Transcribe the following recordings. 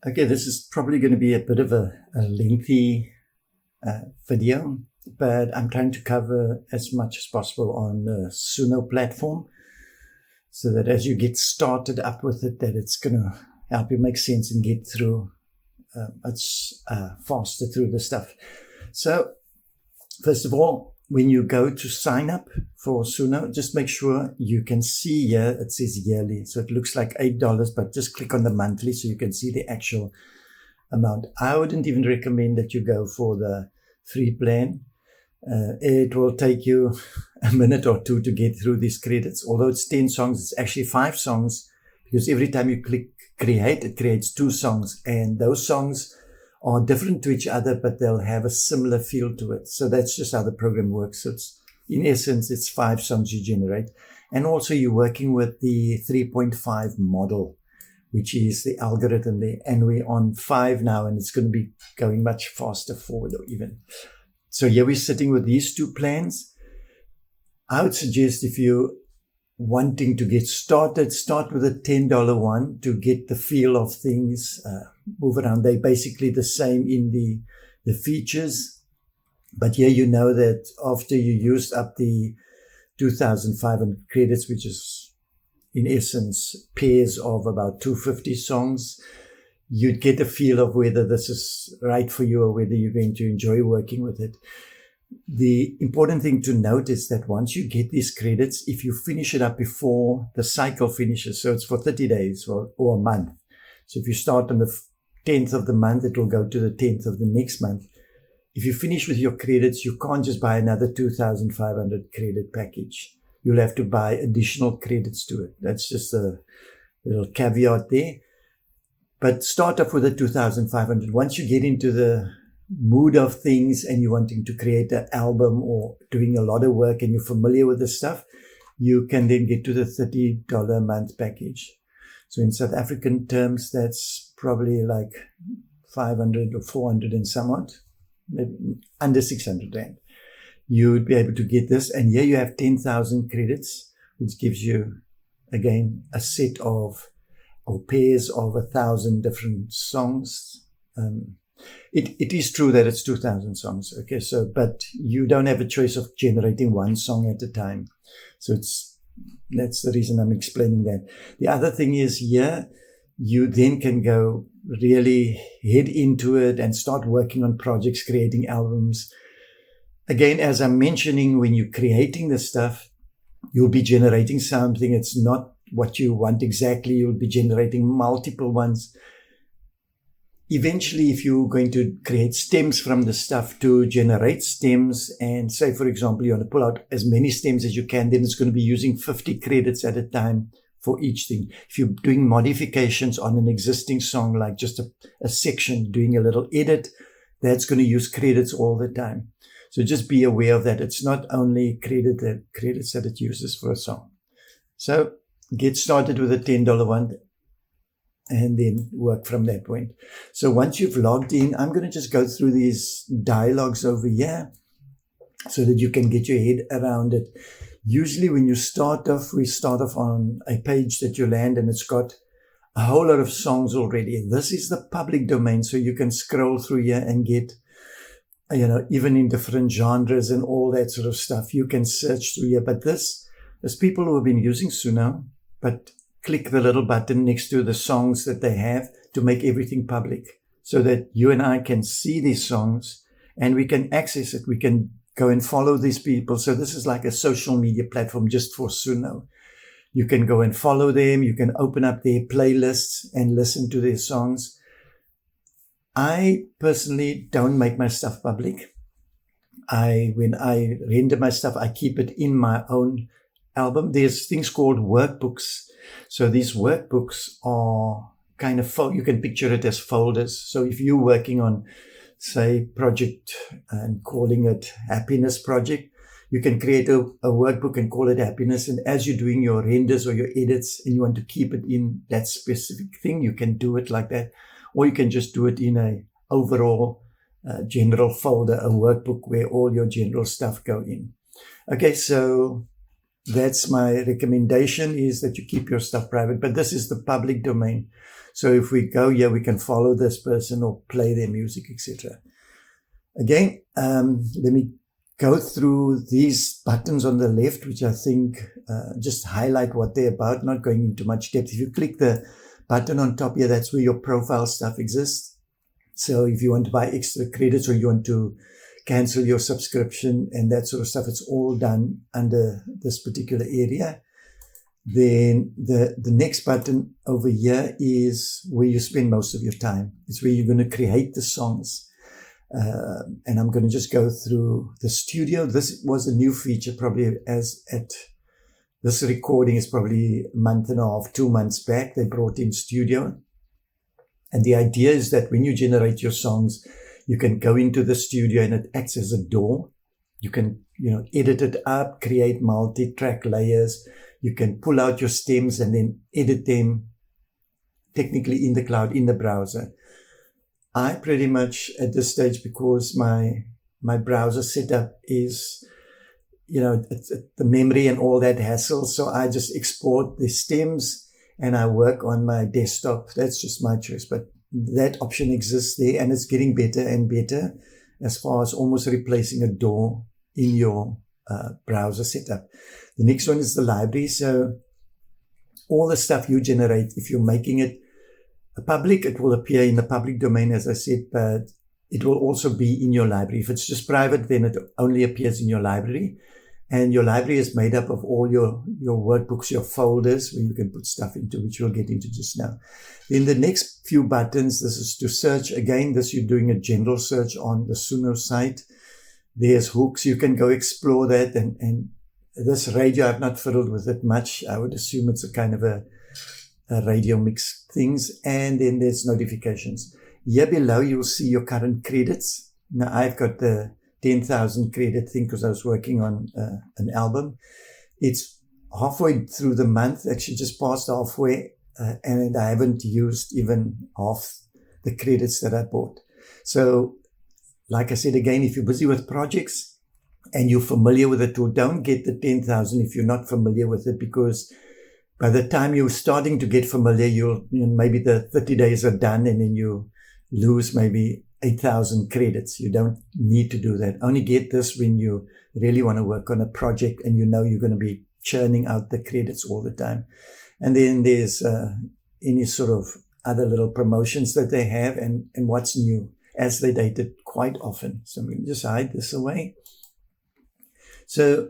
Okay, this is probably going to be a bit of a lengthy video, but I'm trying to cover as much as possible on the Suno platform so that as you get started up with it, that it's going to help you make sense and get through faster through the stuff. So first of all, when you go to sign up for Suno, just make sure you can see here, it says yearly. So it looks like $8, but just click on the monthly so you can see the actual amount. I wouldn't even recommend that you go for the free plan. It will take you a minute or two to get through these credits. Although it's 10 songs, it's actually 5 songs, because every time you click create, it creates 2 songs. And those songs are different to each other, but they'll have a similar feel to it. So that's just how the program works. So it's, in essence, it's 5 songs you generate. And also you're working with the 3.5 model, which is the algorithm there. And we're on 5 now, and it's going to be going much faster forward or even. So here we're sitting with these 2 plans. I would suggest if you're wanting to get started, start with a $10 one to get the feel of things, move around. They're basically the same in the features. But here you know that after you used up the 2,500 credits, which is in essence pairs of about 250 songs, you'd get a feel of whether this is right for you or whether you're going to enjoy working with it. The important thing to note is that once you get these credits, if you finish it up before the cycle finishes, so it's for 30 days or a month. So if you start on the 10th of the month, it will go to the 10th of the next month. If you finish with your credits, you can't just buy another 2,500 credit package. You'll have to buy additional credits to it. That's just a little caveat there. But start off with the 2,500. Once you get into the mood of things and you're wanting to create an album or doing a lot of work and you're familiar with the stuff, you can then get to the $30 a month package. So in South African terms, that's probably like 500 or 400 and somewhat, maybe under 600 Rand. You would be able to get this. And here you have 10,000 credits, which gives you, again, a set of or pairs of 1,000 different songs. It is true that it's 2,000 songs. Okay. So, but you don't have a choice of generating one song at a time. So that's the reason I'm explaining that. The other thing is here, you then can go really head into it and start working on projects, creating albums. Again, as I'm mentioning, when you're creating the stuff, you'll be generating something. It's not what you want exactly. You'll be generating multiple ones. Eventually, if you're going to create stems from the stuff, to generate stems, and say, for example, you want to pull out as many stems as you can, then it's going to be using 50 credits at a time for each thing. If you're doing modifications on an existing song, like just a section, doing a little edit, that's going to use credits all the time. So just be aware of that. It's not only credits that it uses for a song. So get started with a $10 one and then work from that point. So once you've logged in, I'm going to just go through these dialogues over here so that you can get your head around it. Usually when you start off, we start off on a page that you land and it's got a whole lot of songs already. This is the public domain, so you can scroll through here and get, even in different genres and all that sort of stuff. You can search through here. But there's people who have been using Suno, but click the little button next to the songs that they have to make everything public so that you and I can see these songs and we can access it. We can go and follow these people. So this is like a social media platform just for Suno. You can go and follow them. You can open up their playlists and listen to their songs. I personally don't make my stuff public. When I render my stuff, I keep it in my own album. There's things called workbooks. So these workbooks are kind of, you can picture it as folders. So if you're working on, say, project and calling it Happiness Project, you can create a workbook and call it Happiness. And as you're doing your renders or your edits and you want to keep it in that specific thing, you can do it like that. Or you can just do it in a overall general folder, a workbook where all your general stuff go in. Okay, so that's my recommendation, is that you keep your stuff private. But this is the public domain. So if we go here, we can follow this person or play their music, etc. Again, let me go through these buttons on the left, which I think just highlight what they're about, not going into much depth. If you click the button on top here, that's where your profile stuff exists. So if you want to buy extra credits or you want to cancel your subscription and that sort of stuff, it's all done under this particular area. Then the next button over here is where you spend most of your time. It's where you're going to create the songs. And I'm going to just go through the studio. This was a new feature, probably as at this recording is probably a month and a half, 2 months back. They brought in studio. And the idea is that when you generate your songs, you can go into the studio and it acts as a door. You can, edit it up, create multi-track layers. You can pull out your stems and then edit them technically in the cloud, in the browser. I pretty much at this stage, because my browser setup is, it's the memory and all that hassle. So I just export the stems and I work on my desktop. That's just my choice. But that option exists there and it's getting better and better as far as almost replacing a door in your browser setup. The next one is the library. So all the stuff you generate, if you're making it public, it will appear in the public domain, as I said, but it will also be in your library. If it's just private, then it only appears in your library. And your library is made up of all your workbooks, your folders, where you can put stuff into, which we'll get into just now. Then the next few buttons, this is to search. Again, this you're doing a general search on the Suno site. There's hooks. You can go explore that. And this radio, I've not fiddled with it much. I would assume it's a kind of a radio mix things. And then there's notifications. Here below, you'll see your current credits. Now, I've got the 10,000 credit thing because I was working on an album. It's halfway through the month, actually just past halfway, and I haven't used even half the credits that I bought. So, like I said, again, if you're busy with projects and you're familiar with it, or don't get the 10,000 if you're not familiar with it, because by the time you're starting to get familiar, maybe the 30 days are done and then you lose maybe 8,000 credits. You don't need to do that. Only get this when you really want to work on a project and you're going to be churning out the credits all the time. And then there's any sort of other little promotions that they have and what's new, as they dated quite often. So I'm going to just hide this away. So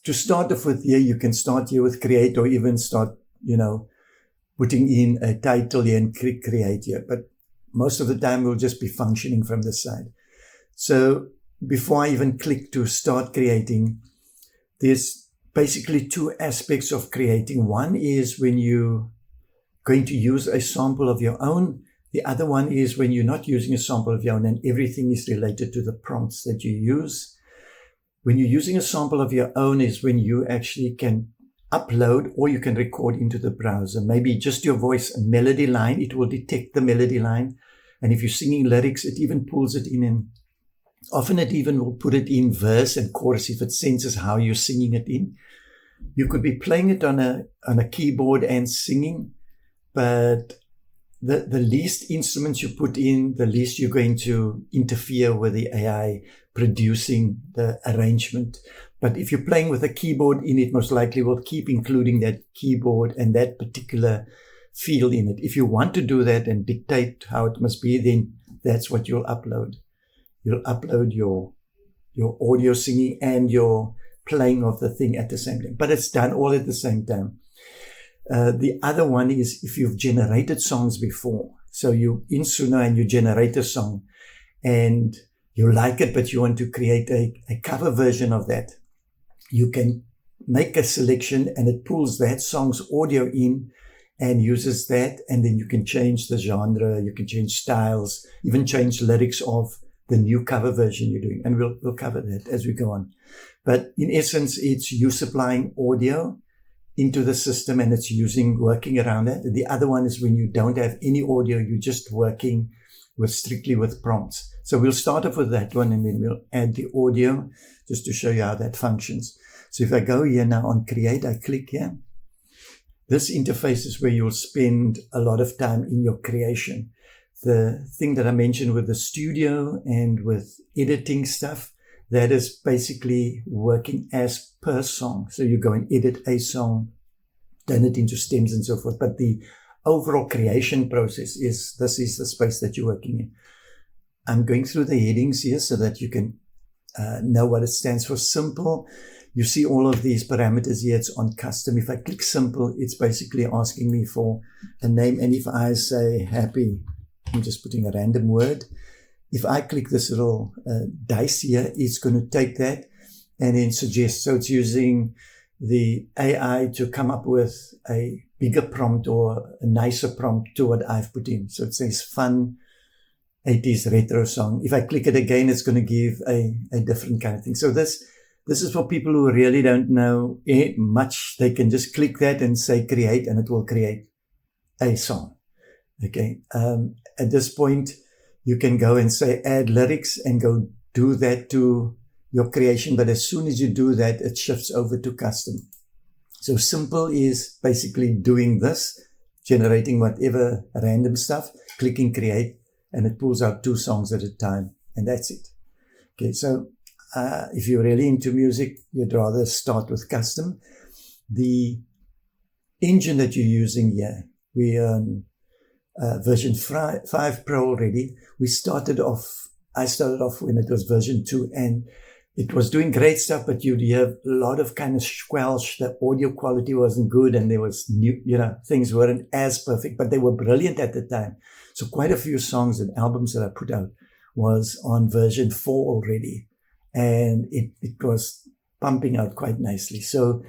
to start off with here, you can start here with create, or even start, putting in a title here and click create here. But most of the time we'll just be functioning from this side. So before I even click to start creating, there's basically two aspects of creating. One is when you're going to use a sample of your own. The other one is when you're not using a sample of your own and everything is related to the prompts that you use. When you're using a sample of your own is when you actually can upload or you can record into the browser. Maybe just your voice, a melody line, it will detect the melody line. And if you're singing lyrics, it even pulls it in. And often it even will put it in verse and chorus if it senses how you're singing it in. You could be playing it on a keyboard and singing, but the least instruments you put in, the least you're going to interfere with the AI producing the arrangement. But if you're playing with a keyboard in it, most likely will keep including that keyboard and that particular feel in it. If you want to do that and dictate how it must be, then that's what you'll upload. You'll upload your audio singing and your playing of the thing at the same time. But it's done all at the same time. The other one is if you've generated songs before. So you in Suno and you generate a song and you like it, but you want to create a cover version of that. You can make a selection and it pulls that song's audio in and uses that. And then you can change the genre, you can change styles, even change lyrics of the new cover version you're doing. And we'll cover that as we go on. But in essence, it's you supplying audio into the system and it's working around that. The other one is when you don't have any audio, you're just working strictly with prompts. So we'll start off with that one and then we'll add the audio just to show you how that functions. So if I go here now on create, I click here. This interface is where you'll spend a lot of time in your creation. The thing that I mentioned with the studio and with editing stuff, that is basically working as per song. So you go and edit a song, turn it into stems and so forth. But the overall creation process is, this is the space that you're working in. I'm going through the headings here so that you can know what it stands for. Simple. You see all of these parameters here. It's on custom. If I click simple, it's basically asking me for a name. And if I say happy, I'm just putting a random word. If I click this little dice here, it's going to take that and then suggest. So it's using the AI to come up with a bigger prompt or a nicer prompt to what I've put in. So it says fun 80s retro song. If I click it again, it's going to give a different kind of thing. So this is for people who really don't know much. They can just click that and say create, and it will create a song. Okay. At this point, you can go and say add lyrics and go do that to your creation. But as soon as you do that, it shifts over to custom. So simple is basically doing this, generating whatever random stuff, clicking create, and it pulls out 2 songs at a time. And that's it. Okay. So if you're really into music, you'd rather start with custom. The engine that you're using here, we are on version 5 Pro already. I started off when it was version 2, and it was doing great stuff, but you'd hear a lot of kind of squelch. The audio quality wasn't good, and there was things weren't as perfect, but they were brilliant at the time. So quite a few songs and albums that I put out was on version 4 already. And it was pumping out quite nicely. So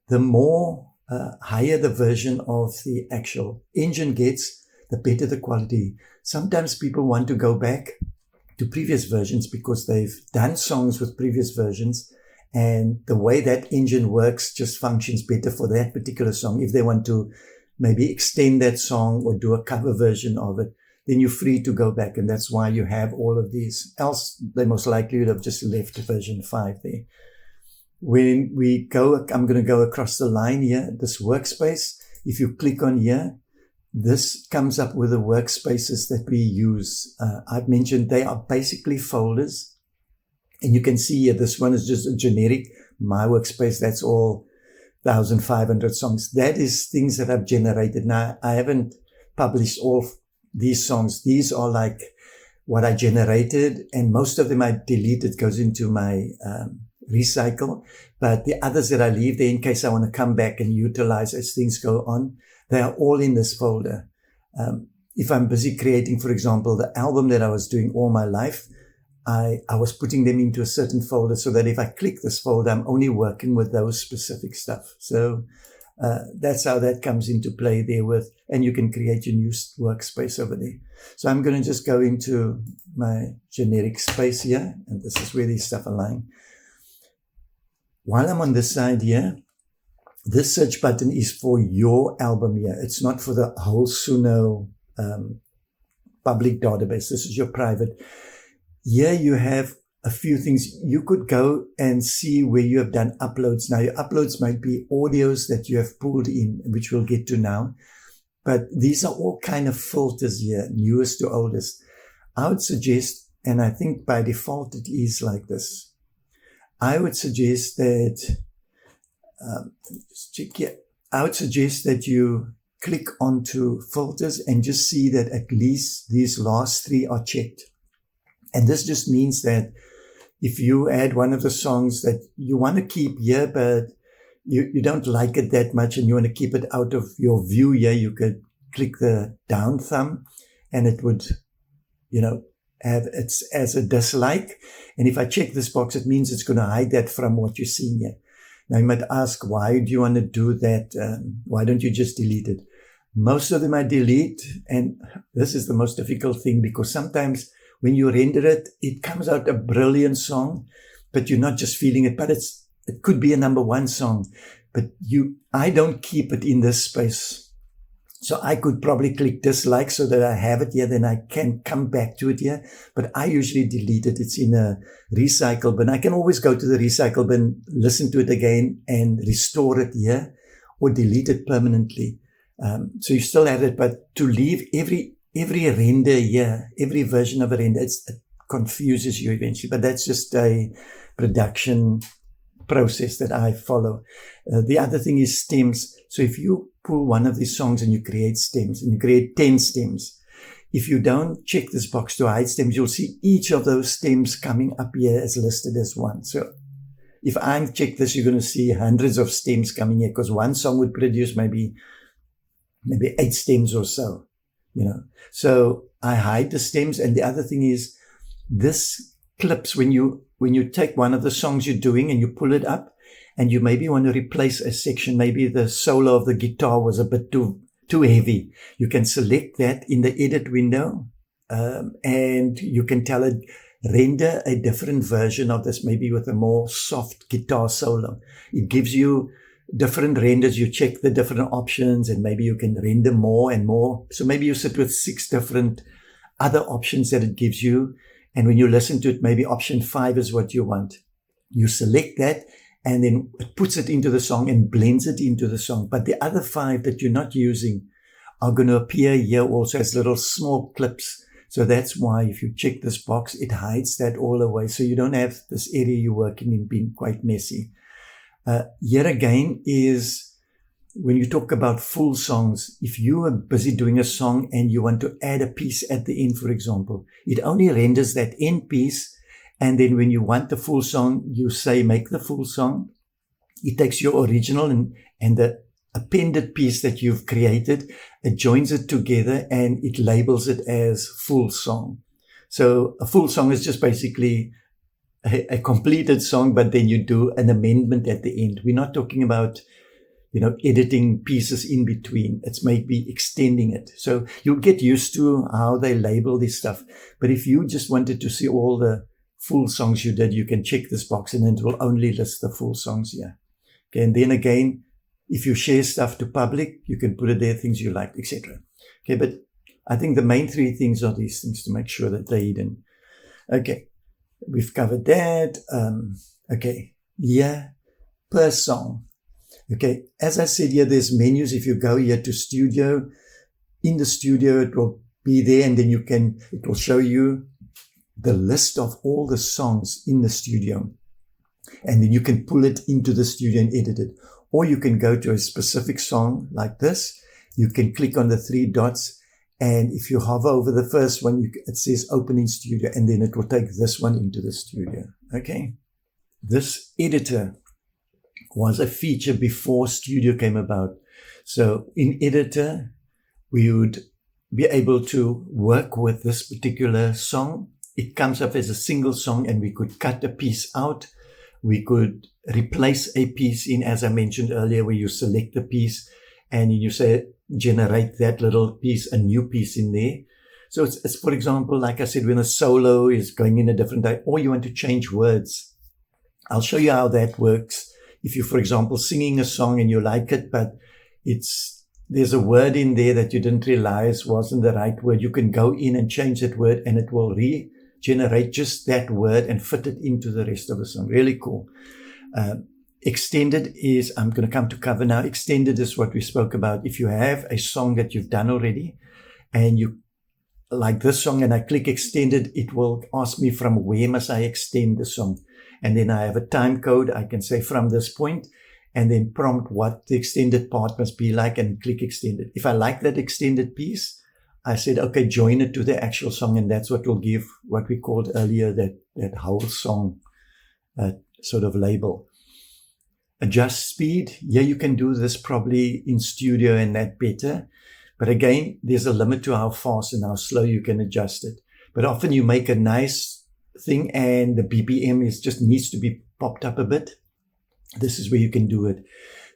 the more higher the version of the actual engine gets, the better the quality. Sometimes people want to go back to previous versions because they've done songs with previous versions, and the way that engine works just functions better for that particular song. If they want to maybe extend that song or do a cover version of it, then you're free to go back. And that's why you have all of these. Else, they most likely would have just left version 5 there. When we go, I'm going to go across the line here, this workspace. If you click on here, this comes up with the workspaces that we use. I've mentioned they are basically folders. And you can see here, this one is just a generic My Workspace. That's all 1,500 songs. That is things that I've generated. Now, I haven't published all these songs. These are like what I generated, and most of them I deleted, goes into my recycle. But the others that I leave there in case I want to come back and utilize as things go on, they are all in this folder. If I'm busy creating, for example, the album that I was doing all my life, I was putting them into a certain folder so that if I click this folder, I'm only working with those specific stuff. So that's how that comes into play there with, and you can create your new workspace over there. So I'm going to just go into my generic space here, and this is where these stuff are lying. While I'm on this side here, this search button is for your album here. It's not for the whole Suno public database. This is your private. Here you have a few things. You could go and see where you have done uploads. Now, your uploads might be audios that you have pulled in, which we'll get to now. But these are all kind of filters here, newest to oldest. I would suggest, and I think by default it is like this. I would suggest that, just check here. I would suggest that you click onto filters and just see that at least these last 3 are checked. And this just means that if you add one of the songs that you want to keep here, but you don't like it that much and you want to keep it out of your view here, you could click the down thumb and it would, have it as a dislike. And if I check this box, it means it's going to hide that from what you're seeing here. Now you might ask, why do you want to do that? Why don't you just delete it? Most of them I delete. And this is the most difficult thing, because sometimes when you render it, it comes out a brilliant song, but you're not just feeling it, but it could be a number 1 song, but I don't keep it in this space. So I could probably click dislike so that I have it here, then I can come back to it here. But I usually delete it. It's in a recycle bin. I can always go to the recycle bin, listen to it again and restore it here or delete it permanently. So you still have it, but to leave every render here, every version of a render, it confuses you eventually. But that's just a production process that I follow. The other thing is stems. So if you pull one of these songs and you create stems, and you create 10 stems, if you don't check this box to hide stems, you'll see each of those stems coming up here as listed as one. So if I check this, you're going to see hundreds of stems coming here, because one song would produce maybe 8 stems or so, So I hide the stems. And the other thing is, this clips when you take one of the songs you're doing and you pull it up and you maybe want to replace a section, maybe the solo of the guitar was a bit too heavy. You can select that in the edit window, and you can tell it, render a different version of this, maybe with a more soft guitar solo. It gives you different renders. You check the different options and maybe you can render more and more. So maybe you sit with 6 different other options that it gives you. And when you listen to it, maybe option 5 is what you want. You select that and then it puts it into the song and blends it into the song. But the other 5 that you're not using are going to appear here also as little small clips. So that's why if you check this box, it hides that all away. So you don't have this area you're working in being quite messy. Here again is when you talk about full songs, if you are busy doing a song and you want to add a piece at the end, for example, it only renders that end piece. And then when you want the full song, you say, make the full song. It takes your original and the appended piece that you've created, it joins it together and it labels it as full song. So a full song is just basically a completed song, but then you do an amendment at the end. We're not talking about editing pieces in between. It's maybe extending it. So you'll get used to how they label this stuff. But if you just wanted to see all the full songs you did, you can check this box and it will only list the full songs here. Okay. And then again, if you share stuff to public, you can put it there, things you like, etc. Okay. But I think the main 3 things are these things to make sure that they're hidden. Okay. We've covered that. Okay. Yeah. Per song. Okay, as I said here, there's menus. If you go here to studio, in the studio, it will be there and then it will show you the list of all the songs in the studio. And then you can pull it into the studio and edit it. Or you can go to a specific song like this. You can click on the 3 dots. And if you hover over the first one, it says open in studio and then it will take this one into the studio. Okay. This editor was a feature before Studio came about. So in Editor, we would be able to work with this particular song. It comes up as a single song and we could cut a piece out. We could replace a piece in, as I mentioned earlier, where you select the piece and you say, generate that little piece, a new piece in there. So it's for example, like I said, when a solo is going in a different day, or you want to change words. I'll show you how that works. If you're, for example, singing a song and you like it, but there's a word in there that you didn't realize wasn't the right word, you can go in and change that word and it will regenerate just that word and fit it into the rest of the song. Really cool. Extended is, I'm going to come to cover now. Extended is what we spoke about. If you have a song that you've done already and you like this song and I click extended, it will ask me from where must I extend the song. And then I have a time code. I can say from this point and then prompt what the extended part must be like and click extended. If I like that extended piece, I said, okay, join it to the actual song. And that's what will give what we called earlier that whole song sort of label. Adjust speed. Yeah, you can do this probably in studio and that better. But again, there's a limit to how fast and how slow you can adjust it. But often you make a nice thing and the BPM just needs to be popped up a bit. This is where you can do it.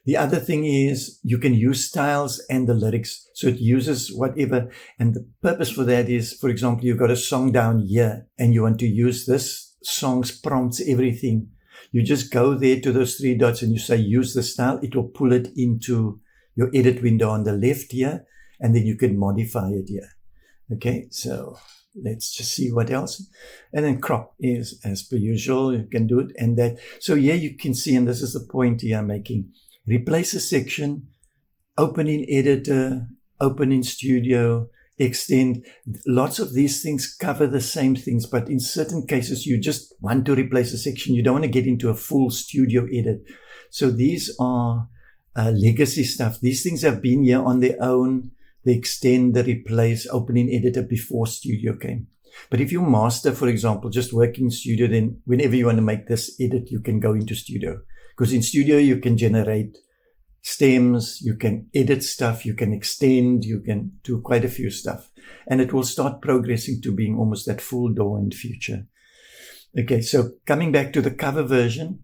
The other thing is you can use styles and the lyrics. So it uses whatever. And the purpose for that is, for example, you've got a song down here and you want to use this song's prompts, everything. You just go there to those 3 dots and you say, use the style. It will pull it into your edit window on the left here. and then you can modify it here. Okay, so let's just see what else. And then crop is as per usual, you can do it. And that, so here you can see, and this is the point here I'm making, replace a section, open in editor, open in studio, extend. Lots of these things cover the same things, but in certain cases, you just want to replace a section. You don't want to get into a full studio edit. So these are legacy stuff. These things have been here on their own. They extend, they replace, open in editor before studio came. But if you master, for example, just working in studio, then whenever you want to make this edit, you can go into studio. Because in studio, you can generate stems, you can edit stuff, you can extend, you can do quite a few stuff. And it will start progressing to being almost that full DAW in future. Okay, so coming back to the cover version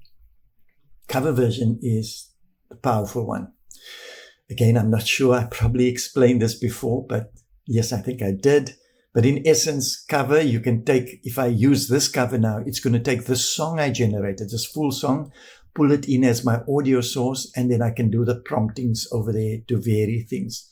is the powerful one. Again, I'm not sure, I probably explained this before, but yes, I think I did. But in essence, cover, you can take, if I use this cover now, it's going to take this song I generated, this full song, pull it in as my audio source, and then I can do the promptings over there to vary things.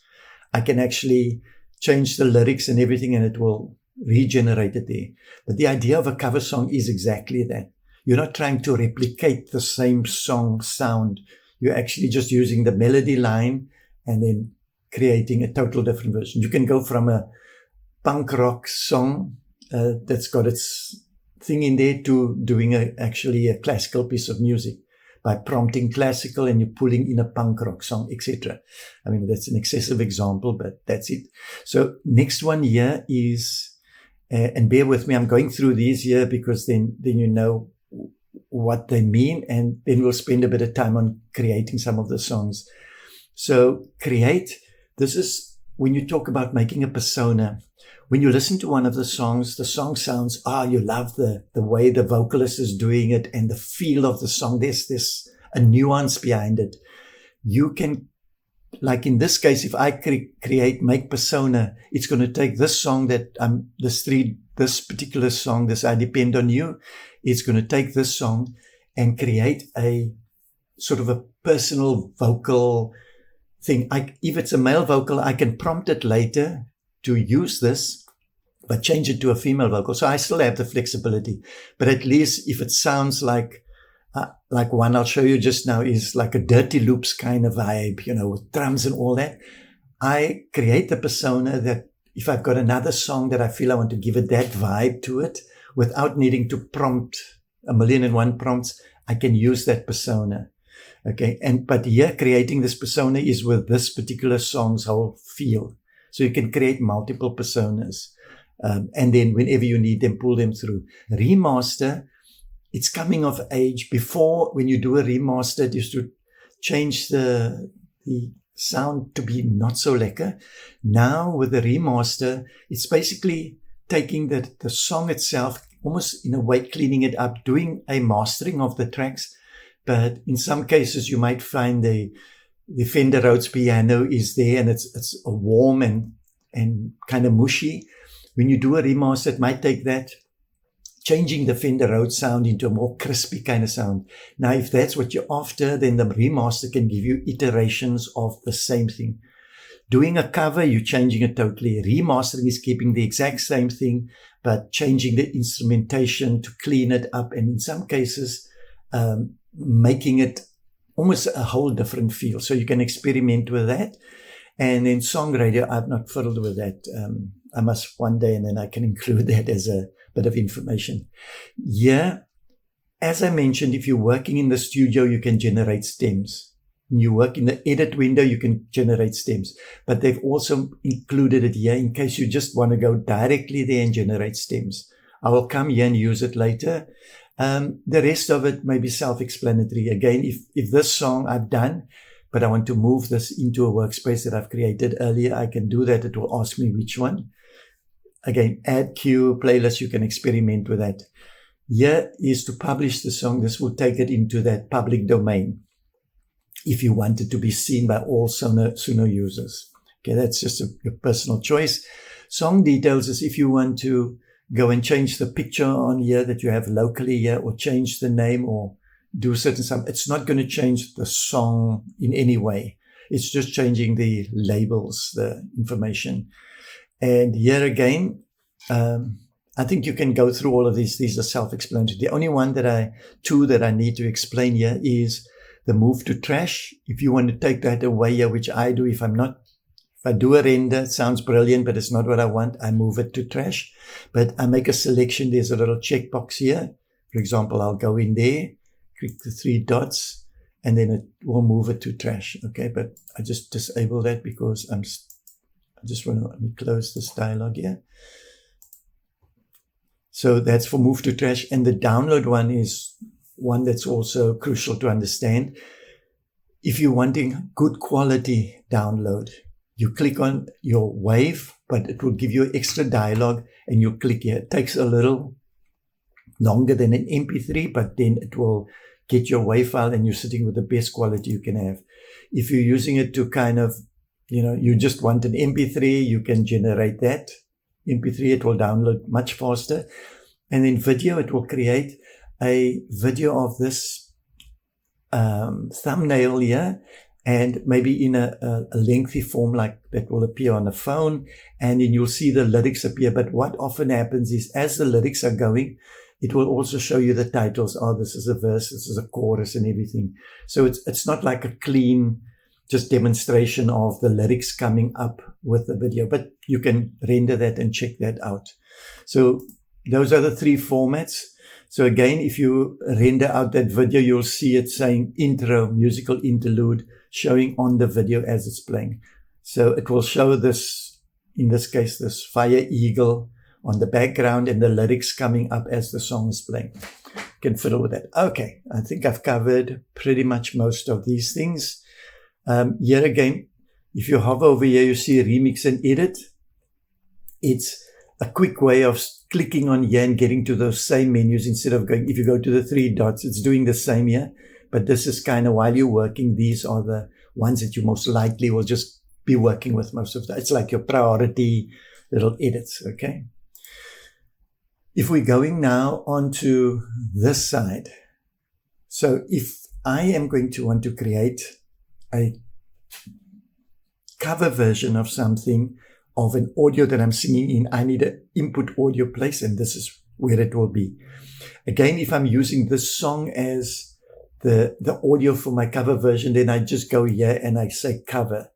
I can actually change the lyrics and everything, and it will regenerate it there. But the idea of a cover song is exactly that. You're not trying to replicate the same song sound. You're actually just using the melody line and then creating a total different version. You can go from a punk rock song that's got its thing in there to doing actually a classical piece of music by prompting classical and you're pulling in a punk rock song, etc. I mean, that's an excessive example, but that's it. So next one here is, and bear with me, I'm going through these here because then you know what they mean, and then we'll spend a bit of time on creating some of the songs. So create, this is when you talk about making a persona. When you listen to one of the song sounds, you love the way the vocalist is doing it and the feel of the song. There's a nuance behind it. You can, like in this case, if I make persona, it's going to take this song this particular song, this I Depend on You. It's going to take this song and create a sort of a personal vocal thing. If it's a male vocal, I can prompt it later to use this, but change it to a female vocal. So I still have the flexibility, but at least if it sounds like one I'll show you just now is like a Dirty Loops kind of vibe, with drums and all that. I create the persona that if I've got another song that I feel I want to give it that vibe to it without needing to prompt 1,000,001 prompts, I can use that persona. Okay. But here creating this persona is with this particular song's whole feel. So you can create multiple personas. And then whenever you need them, pull them through. Remaster, it's coming of age. Before, when you do a remaster, it used to change the sound to be not so lekker. Now with the remaster, it's basically taking the song itself, almost in a way cleaning it up, doing a mastering of the tracks. But in some cases, you might find the Fender Rhodes piano is there and it's warm and kind of mushy. When you do a remaster, it might take that, changing the Fender Rhodes sound into a more crispy kind of sound. Now, if that's what you're after, then the remaster can give you iterations of the same thing. Doing a cover, you're changing it totally. Remastering is keeping the exact same thing, but changing the instrumentation to clean it up. And in some cases, making it almost a whole different feel. So you can experiment with that. And then songwriter, I've not fiddled with that. I must one day, and then I can include that as a bit of information. Yeah, as I mentioned, if you're working in the studio, you can generate stems. When you work in the edit window, you can generate stems. But they've also included it here in case you just want to go directly there and generate stems. I will come here and use it later. The rest of it may be self-explanatory. Again, if this song I've done, but I want to move this into a workspace that I've created earlier, I can do that. It will ask me which one. Again, add queue, playlist, you can experiment with that. Here is to publish the song. This will take it into that public domain if you want it to be seen by all Suno users. Okay, that's just your personal choice. Song details is if you want to go and change the picture on here that you have locally here, or change the name or do certain stuff. It's not going to change the song in any way. It's just changing the labels, the information. And here again, I think you can go through all of these. These are self-explanatory. The only two that I need to explain here is the move to trash. If you want to take that away here, which I do, if I do a render, it sounds brilliant, but it's not what I want, I move it to trash. But I make a selection. There's a little checkbox here. For example, I'll go in there, click the 3 dots, and then it will move it to trash. Okay, but I just disable that because I just want to let me close this dialog here. So that's for move to trash. And the download one is one that's also crucial to understand. If you're wanting good quality download, you click on your wave, but it will give you extra dialogue, and you click here. It takes a little longer than an MP3, but then it will get your wave file and you're sitting with the best quality you can have. If you're using it to kind of, you just want an MP3, you can generate that. MP3, it will download much faster. And in video, it will create a video of this thumbnail here, and maybe in a lengthy form like that will appear on the phone, and then you'll see the lyrics appear. But what often happens is as the lyrics are going, it will also show you the titles. Oh, this is a verse, this is a chorus and everything. So it's not like a clean just demonstration of the lyrics coming up with the video, but you can render that and check that out. So those are the 3 formats. So again, if you render out that video, you'll see it saying intro, musical interlude, showing on the video as it's playing. So it will show this, in this case, this fire eagle on the background and the lyrics coming up as the song is playing. You can fiddle with that. Okay, I think I've covered pretty much most of these things. Here again, if you hover over here, you see remix and edit. It's a quick way of clicking on here and getting to those same menus instead of going, if you go to the 3 dots, it's doing the same here. But this is kind of while you're working, these are the ones that you most likely will just be working with most of the time. It's like your priority little edits, okay? If we're going now onto this side, so if I am going to want to create a cover version of something, of an audio that I'm singing in, I need an input audio place, and this is where it will be. Again, if I'm using this song as the audio for my cover version, then I just go here and I say cover.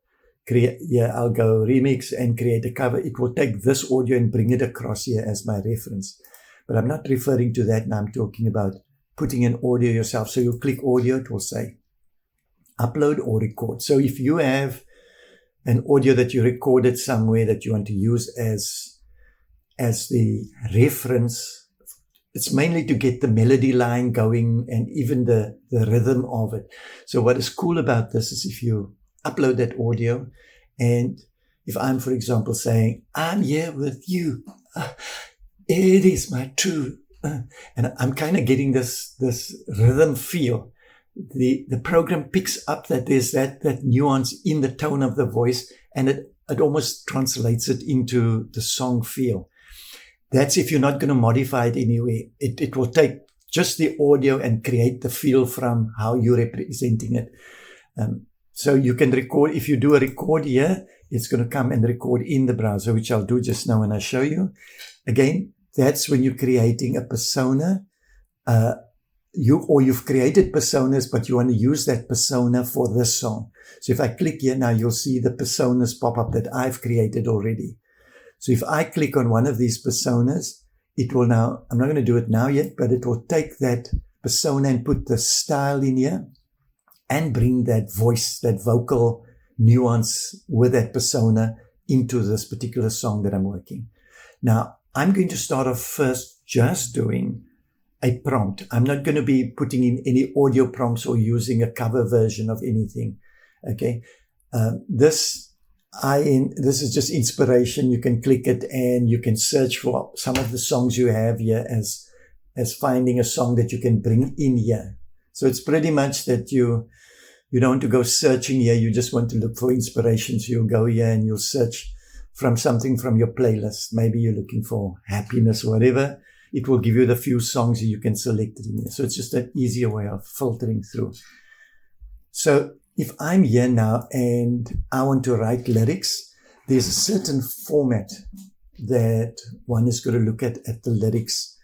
I'll go remix and create a cover. It will take this audio and bring it across here as my reference. But I'm not referring to that now. I'm talking about putting in audio yourself. So you click audio, it will say upload or record. So if you have an audio that you recorded somewhere that you want to use as the reference, it's mainly to get the melody line going and even the rhythm of it. So what is cool about this is if you upload that audio, and if I'm, for example, saying, I'm here with you, it is my truth, and I'm kind of getting this rhythm feel, the program picks up that there's that nuance in the tone of the voice, and it almost translates it into the song feel. That's if you're not going to modify it anyway. It will take just the audio and create the feel from how you're representing it. So you can record, if you do a record here, it's going to come and record in the browser, which I'll do just now when I show you. Again, that's when you're creating a persona. You've created personas, but you want to use that persona for this song. So if I click here now, you'll see the personas pop up that I've created already. So if I click on one of these personas, it will now, I'm not going to do it now yet, but it will take that persona and put the style in here and bring that voice, that vocal nuance with that persona into this particular song that I'm working. Now, I'm going to start off first just doing a prompt. I'm not going to be putting in any audio prompts or using a cover version of anything. Okay. This is just inspiration. You can click it and you can search for some of the songs you have here as finding a song that you can bring in here. So it's pretty much that you don't want to go searching here. You just want to look for inspiration. So you'll go here and you'll search from something from your playlist. Maybe you're looking for happiness or whatever. It will give you the few songs you can select it in here. So it's just an easier way of filtering through. So if I'm here now and I want to write lyrics, there's a certain format that one is going to look at the lyrics.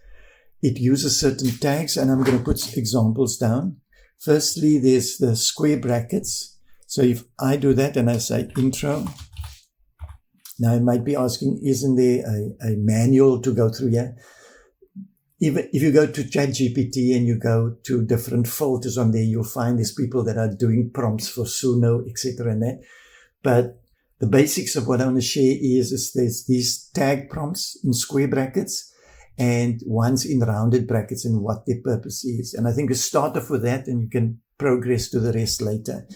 It uses certain tags, and I'm going to put examples down. Firstly, there's the square brackets. So if I do that and I say intro, now I might be asking, isn't there a manual to go through here? Even if you go to ChatGPT and you go to different filters on there, you'll find there's people that are doing prompts for Suno, etc. and that. But the basics of what I want to share is there's these tag prompts in square brackets and ones in rounded brackets and what their purpose is. And I think we start off with that and you can progress to the rest later.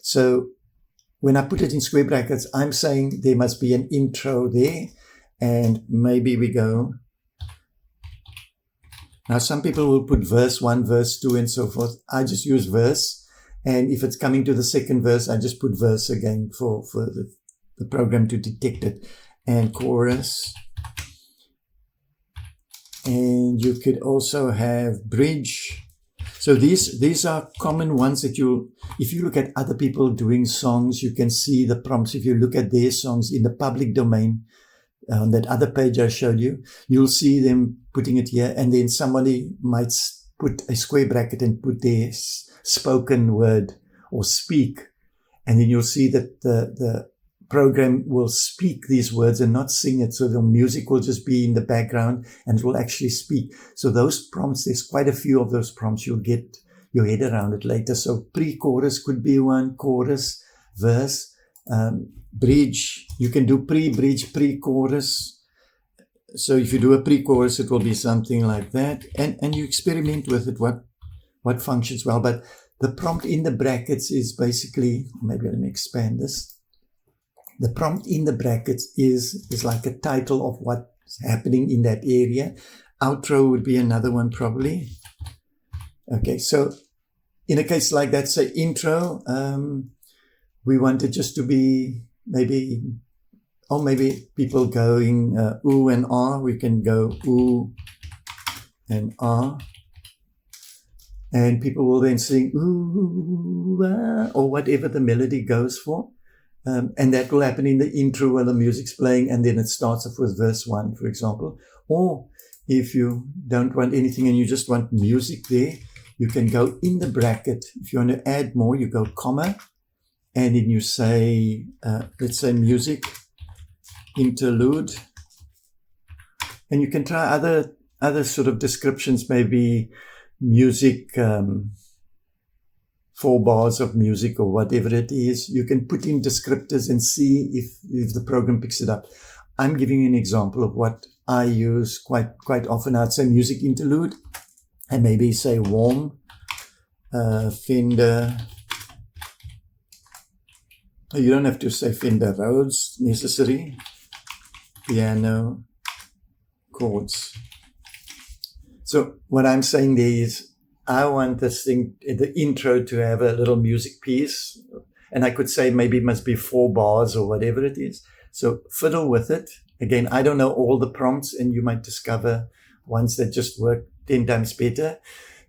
So when I put it in square brackets, I'm saying there must be an intro there, and maybe we go. Now, some people will put verse 1, verse 2, and so forth. I just use verse. And if it's coming to the second verse, I just put verse again for the program to detect it. And chorus. And you could also have bridge. So these are common ones that if you look at other people doing songs, you can see the prompts. If you look at their songs in the public domain, that other page I showed you, you'll see them putting it here. And then somebody might put a square bracket and put their spoken word or speak. And then you'll see that the program will speak these words and not sing it. So the music will just be in the background and it will actually speak. So those prompts, there's quite a few of those prompts. You'll get your head around it later. So pre-chorus could be one, chorus, verse, bridge. You can do pre-bridge, pre-chorus. So if you do a pre-chorus, it will be something like that. And you experiment with it, what functions well. But the prompt in the brackets is basically, maybe let me expand this. The prompt in the brackets is like a title of what's happening in that area. Outro would be another one probably. Okay, so in a case like that, say intro, we want it just to be maybe people going ooh and ah. We can go ooh and ah. And people will then sing ooh, ah, or whatever the melody goes for. And that will happen in the intro where the music's playing, and then it starts off with verse 1, for example. Or if you don't want anything and you just want music there, you can go in the bracket. If you want to add more, you go comma, and then you say, let's say music, interlude. And you can try other sort of descriptions, maybe music, 4 bars of music or whatever it is. You can put in descriptors and see if the program picks it up. I'm giving you an example of what I use quite often. I'd say music interlude and maybe say warm, Fender. You don't have to say Fender Rhodes necessary. Piano, chords. So what I'm saying there is, I want this thing, the intro, to have a little music piece. And I could say maybe it must be 4 bars or whatever it is. So fiddle with it. Again, I don't know all the prompts, and you might discover ones that just work 10 times better.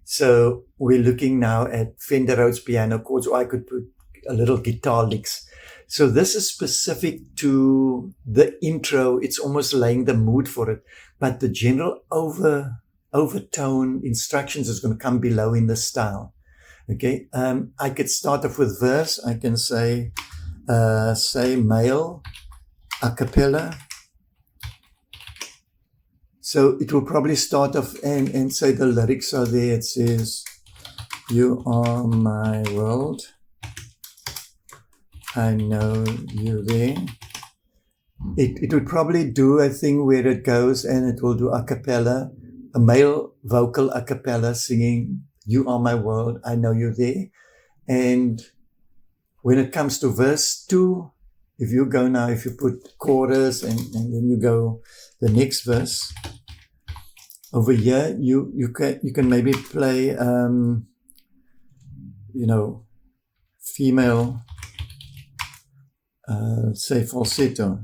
So we're looking now at Fender Rhodes piano chords, or I could put a little guitar licks. So this is specific to the intro. It's almost laying the mood for it. But the general overtone instructions is going to come below in the style. Okay. I could start off with verse. I can say male, a cappella. So it will probably start off and say the lyrics are there. It says, "You are my world. I know you're there." It would probably do a thing where it goes and it will do a cappella, a male vocal a cappella singing, "You are my world, I know you're there." And when it comes to verse 2, if you put chorus and then you go the next verse, over here, you can maybe play, female, say falsetto.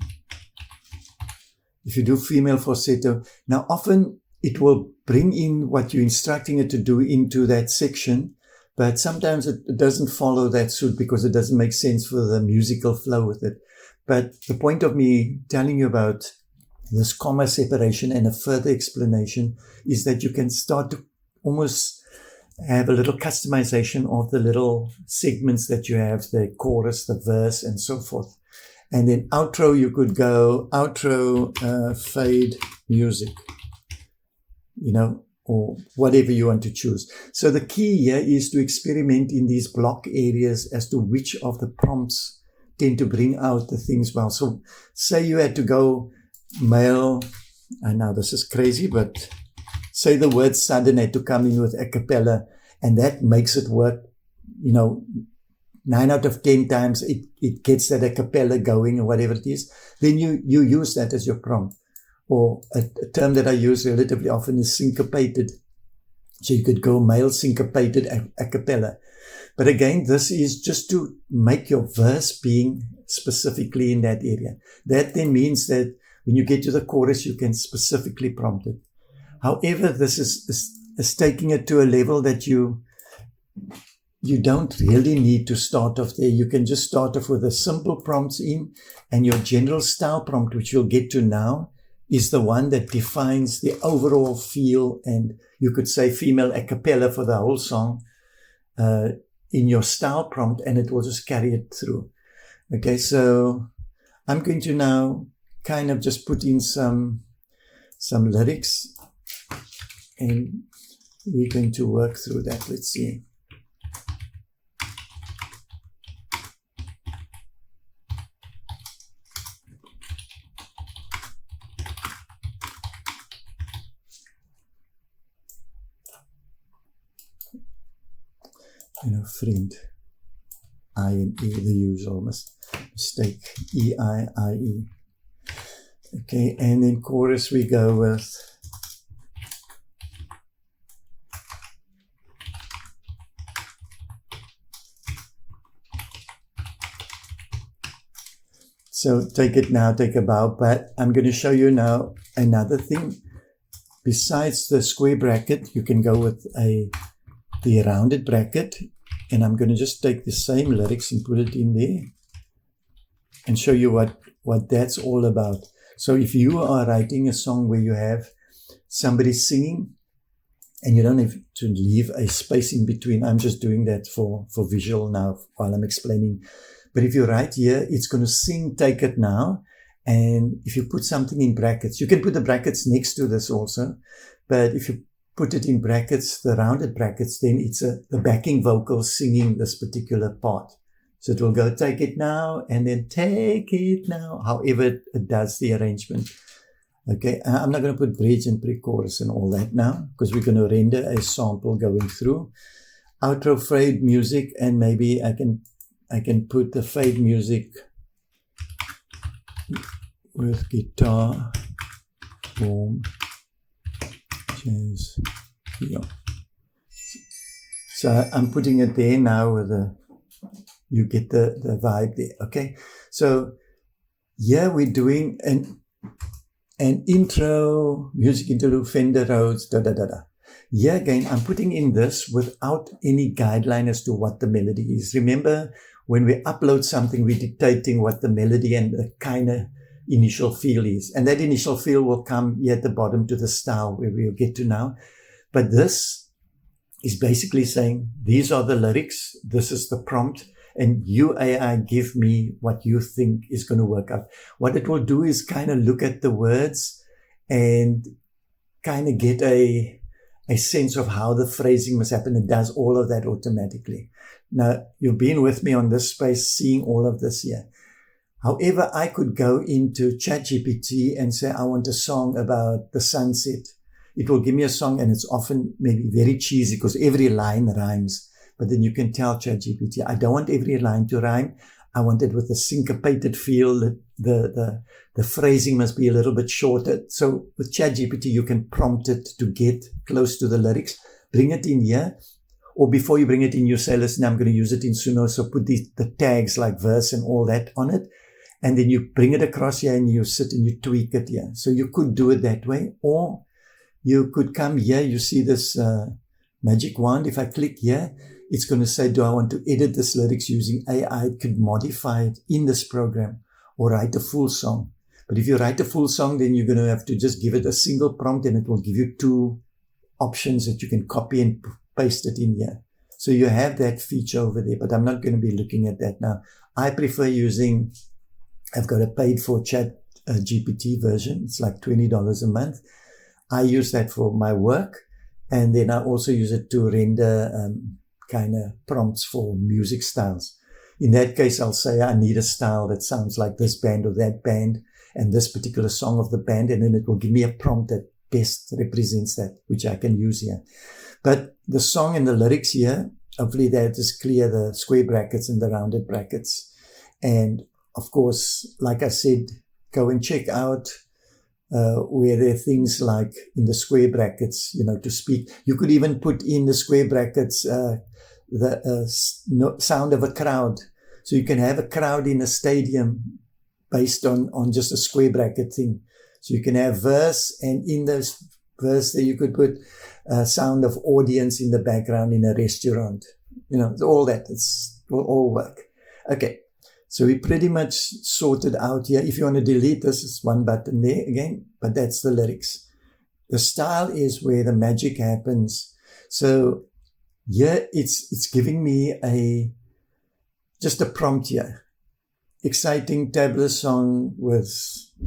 If you do female falsetto, now often it will bring in what you're instructing it to do into that section, But sometimes it doesn't follow that suit because it doesn't make sense for the musical flow with it. But the point of me telling you about this comma separation and a further explanation is that you can start to almost have a little customization of the little segments that you have, the chorus, the verse, and so forth. And then outro, you could go outro, fade music, or whatever you want to choose. So the key here is to experiment in these block areas as to which of the prompts tend to bring out the things well. So say you had to go male, and now this is crazy, but say the word sudden had to come in with a cappella, and that makes it work, 9 out of 10 times it gets that a cappella going or whatever it is, then you use that as your prompt. Or a term that I use relatively often is syncopated. So you could go male syncopated a cappella. But again, this is just to make your verse being specifically in that area. That then means that when you get to the chorus, you can specifically prompt it. However, this is taking it to a level that you don't really need to start off there. You can just start off with a simple prompts in, and your general style prompt, which you'll get to now, is the one that defines the overall feel, and you could say female a cappella for the whole song in your style prompt, and it will just carry it through. Okay, so I'm going to now kind of just put in some lyrics, and we're going to work through that. Let's see. Friend, I and E, the usual mistake, E-I-I-E. Okay, and in chorus we go with so take it now, take a bow, but I'm going to show you now another thing. Besides the square bracket, you can go with the rounded bracket, and I'm going to just take the same lyrics and put it in there and show you what that's all about. So if you are writing a song where you have somebody singing and you don't have to leave a space in between, I'm just doing that for visual now while I'm explaining. But if you write here, it's going to sing Take It Now. And if you put something in brackets, you can put the brackets next to this also. But if you put it in brackets, the rounded brackets, then it's the backing vocal singing this particular part. So it will go Take It Now and then Take It Now, however it does the arrangement. Okay, I'm not going to put bridge and pre-chorus and all that now because we're going to render a sample going through. Outro fade music, and maybe I can put the fade music with guitar, boom, jazz, yeah. So I'm putting it there now with you get the vibe there. Okay, so here we're doing an intro, music interlude, Fender Rhodes, da-da-da-da. Here again, I'm putting in this without any guideline as to what the melody is. Remember, when we upload something, we're dictating what the melody and the kind of initial feel is. And that initial feel will come here at the bottom to the style where we'll get to now. But this is basically saying, these are the lyrics, this is the prompt, and you AI give me what you think is going to work out. What it will do is kind of look at the words and kind of get a sense of how the phrasing must happen. It does all of that automatically. Now, you've been with me on this space, seeing all of this here. However, I could go into ChatGPT and say, I want a song about the sunset. It will give me a song, and it's often maybe very cheesy because every line rhymes. But then you can tell ChatGPT, I don't want every line to rhyme. I want it with a syncopated feel. The phrasing must be a little bit shorter. So with ChatGPT, you can prompt it to get close to the lyrics. Bring it in here. Or before you bring it in, you say, listen, I'm going to use it in Suno. So put the tags like verse and all that on it. And then you bring it across here and you sit and you tweak it here. So you could do it that way. Or you could come here. You see this magic wand. If I click here, it's going to say, do I want to edit this lyrics using AI? It could modify it in this program or write a full song. But if you write a full song, then you're going to have to just give it a single prompt and it will give you 2 options that you can copy and paste it in here. So you have that feature over there, but I'm not going to be looking at that now. I prefer using, I've got a paid for chat GPT version. It's like $20 a month. I use that for my work. And then I also use it to render kind of prompts for music styles. In that case, I'll say I need a style that sounds like this band or that band and this particular song of the band. And then it will give me a prompt that best represents that, which I can use here. But the song and the lyrics here, hopefully that is clear, the square brackets and the rounded brackets. And of course, like I said, go and check out where there are things like in the square brackets, to speak. You could even put in the square brackets the sound of a crowd. So you can have a crowd in a stadium based on just a square bracket thing. So you can have verse, and in this verse there you could put sound of audience in the background in a restaurant. All that. Will all work. Okay. So we pretty much sorted out here. If you want to delete this, it's one button there again, but that's the lyrics. The style is where the magic happens. So here it's giving me just a prompt here. Exciting tableau song with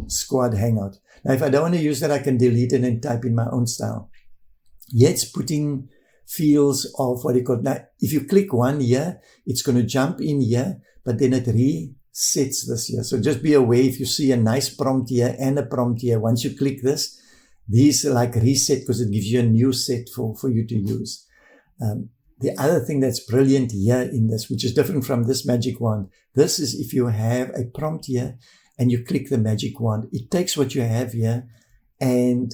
squad hangout. Now, if I don't want to use that, I can delete it and type in my own style. Here it's putting fields of what you call. Now, if you click one here, it's going to jump in here, but then it resets this here. So just be aware if you see a nice prompt here and a prompt here, once you click this, these are like reset because it gives you a new set for you to use. The other thing that's brilliant here in this, which is different from this magic wand, this is if you have a prompt here and you click the magic wand, it takes what you have here and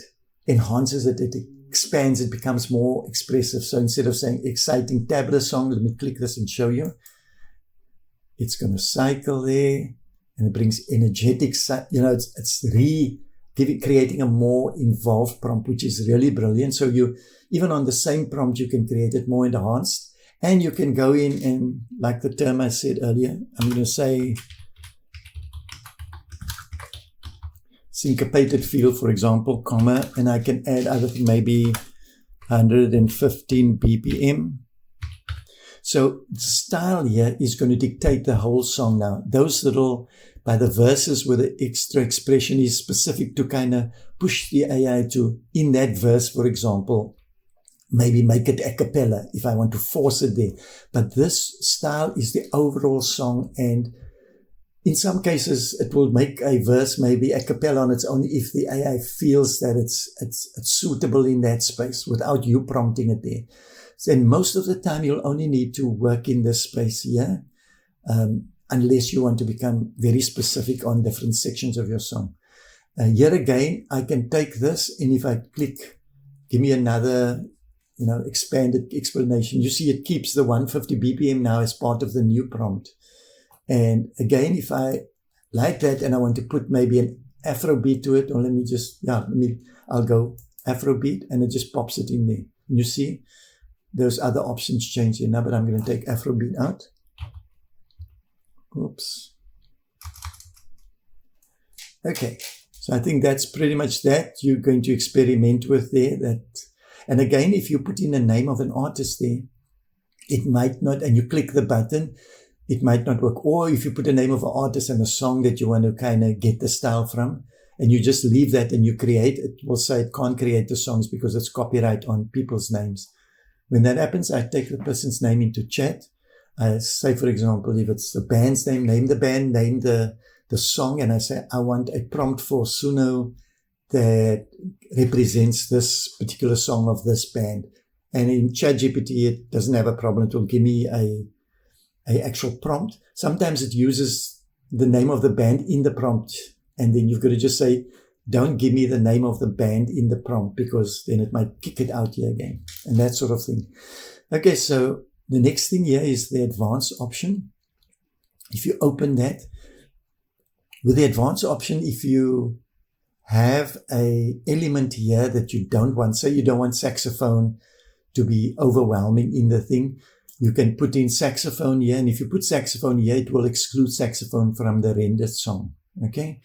enhances it. It expands, it becomes more expressive. So instead of saying exciting tableau song, let me click this and show you. It's going to cycle there and it brings energetic, it's creating a more involved prompt, which is really brilliant. So even on the same prompt, you can create it more enhanced, and you can go in and, like the term I said earlier, I'm going to say syncopated feel, for example, comma, and I can add other maybe 115 BPM. So the style here is going to dictate the whole song now. Those little, by the verses where the extra expression is specific to kind of push the AI to, in that verse, for example, maybe make it a cappella if I want to force it there. But this style is the overall song, and in some cases it will make a verse maybe a cappella on its own if the AI feels that it's suitable in that space without you prompting it there. Then most of the time you'll only need to work in this space here, unless you want to become very specific on different sections of your song. Here again, I can take this, and if I click, give me another, expanded explanation. You see it keeps the 150 BPM now as part of the new prompt. And again, if I like that and I want to put maybe an Afrobeat to it, or I'll go Afrobeat, and it just pops it in there. And you see, those other options change here now, but I'm going to take Afrobeat out. Oops. Okay. So I think that's pretty much that you're going to experiment with there. And again, if you put in a name of an artist there, it might not, and you click the button, it might not work. Or if you put a name of an artist and a song that you want to kind of get the style from, and you just leave that and you create, it will say it can't create the songs because it's copyright on people's names. When that happens, I take the person's name into chat. I say, for example, if it's the band's name the band, name the song, and I say, I want a prompt for Suno that represents this particular song of this band. And in ChatGPT, it doesn't have a problem. It will give me a actual prompt. Sometimes it uses the name of the band in the prompt, and then you've got to just say, don't give me the name of the band in the prompt, because then it might kick it out here again, and that sort of thing. Okay, so the next thing here is the advanced option. If you open that, with the advanced option, if you have a element here that you don't want, say you don't want saxophone to be overwhelming in the thing, You can put in saxophone here, and if you put saxophone here, it will exclude saxophone from the rendered song. Okay,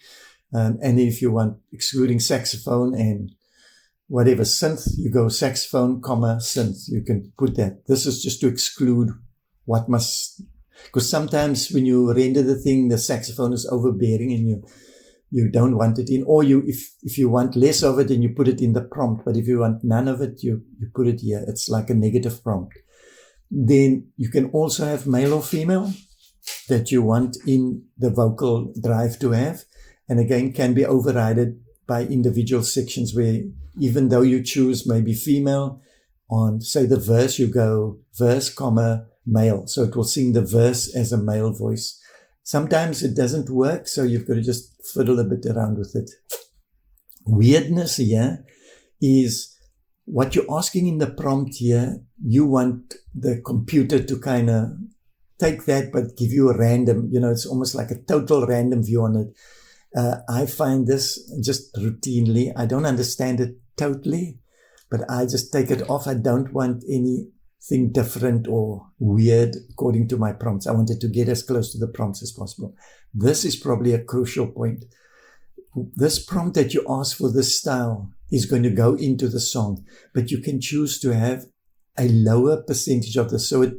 and if you want excluding saxophone and whatever synth, you go saxophone, comma, synth. You can put that. This is just to exclude what must, because sometimes when you render the thing, the saxophone is overbearing and you don't want it in, or if you want less of it, then you put it in the prompt. But if you want none of it, you put it here. It's like a negative prompt. Then you can also have male or female that you want in the vocal drive to have. And again, can be overridden by individual sections where even though you choose maybe female on, say, the verse, you go verse, comma, male. So it will sing the verse as a male voice. Sometimes it doesn't work, so you've got to just fiddle a bit around with it. Weirdness here is what you're asking in the prompt here. You want the computer to kind of take that, but give you a random, it's almost like a total random view on it. I find this just routinely. I don't understand it totally, but I just take it off. I don't want anything different or weird according to my prompts. I wanted to get as close to the prompts as possible. This is probably a crucial point. This prompt that you ask for this style is going to go into the song, but you can choose to have a lower percentage of this. So it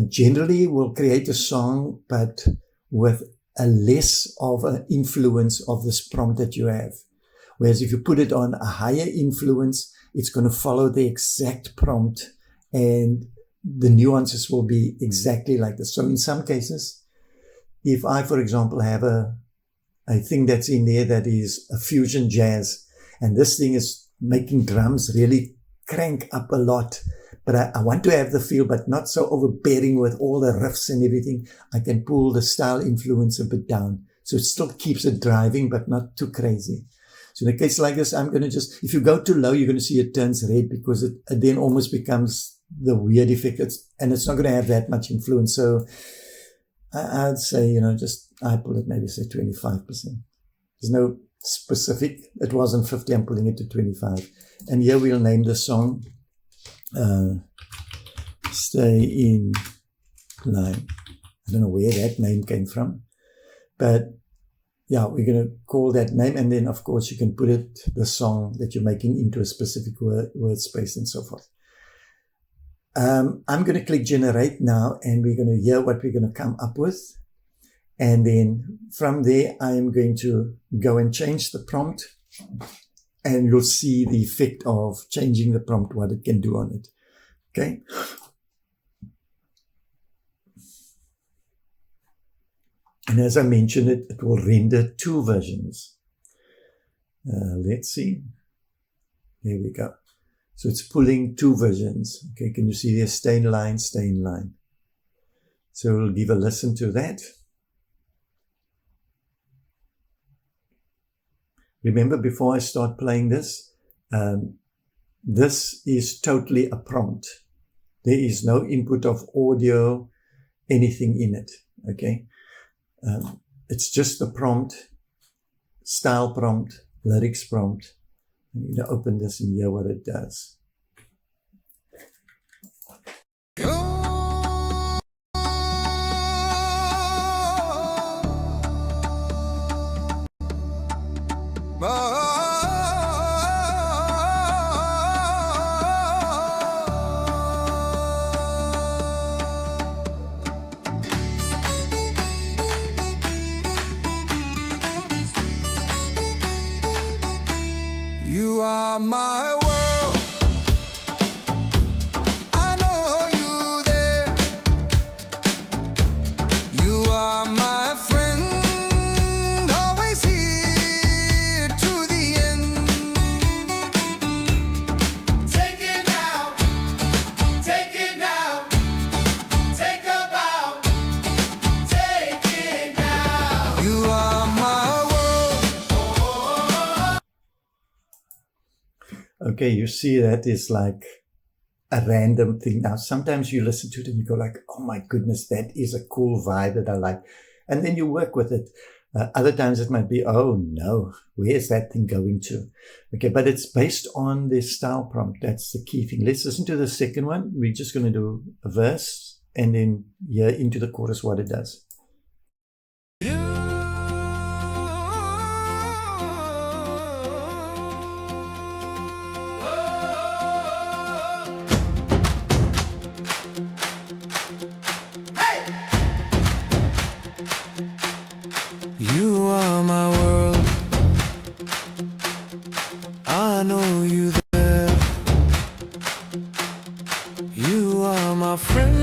generally will create a song, but with a less of an influence of this prompt that you have. Whereas if you put it on a higher influence, it's going to follow the exact prompt and the nuances will be exactly like this. So in some cases, if I, for example, have a thing that's in there that is a fusion jazz, and this thing is making drums really crank up a lot, but I want to have the feel, but not so overbearing with all the riffs and everything. I can pull the style influence a bit down. So it still keeps it driving, but not too crazy. So in a case like this, I'm going to just, if you go too low, you're going to see it turns red because it then almost becomes the weird effect. And it's not going to have that much influence. So I'd say, I pull it maybe say 25%. There's no specific. It wasn't 50. I'm pulling it to 25. And here we'll name the song, Stay in Line. I don't know where that name came from, but yeah, we're going to call that name. And then of course you can put the song that you're making into a specific word space and so forth. I'm going to click generate now, and we're going to hear what we're going to come up with. And then from there, I am going to go and change the prompt, and you'll see the effect of changing the prompt, what it can do on it. Okay. And as I mentioned, it will render two versions. Let's see. There we go. So it's pulling two versions. Okay, can you see there? Stay in line, stay in line. So we'll give a listen to that. Remember, before I start playing this, this is totally a prompt. There is no input of audio, anything in it. Okay. It's just the prompt, style prompt, lyrics prompt. I'm going to open this and hear what it does. You are my world. I know you there. You are my friend, always here to the end. Take it now, take it now, take a bow, take it now. You are my world. Okay, you see that is like a random thing. Now, sometimes you listen to it and you go like, oh my goodness, that is a cool vibe that I like. And then you work with it. Other times it might be, oh no, where's that thing going to? Okay, but it's based on the style prompt. That's the key thing. Let's listen to the second one. We're just going to do a verse and then here into the chorus what it does. You are my world. I know you there. You are my friend,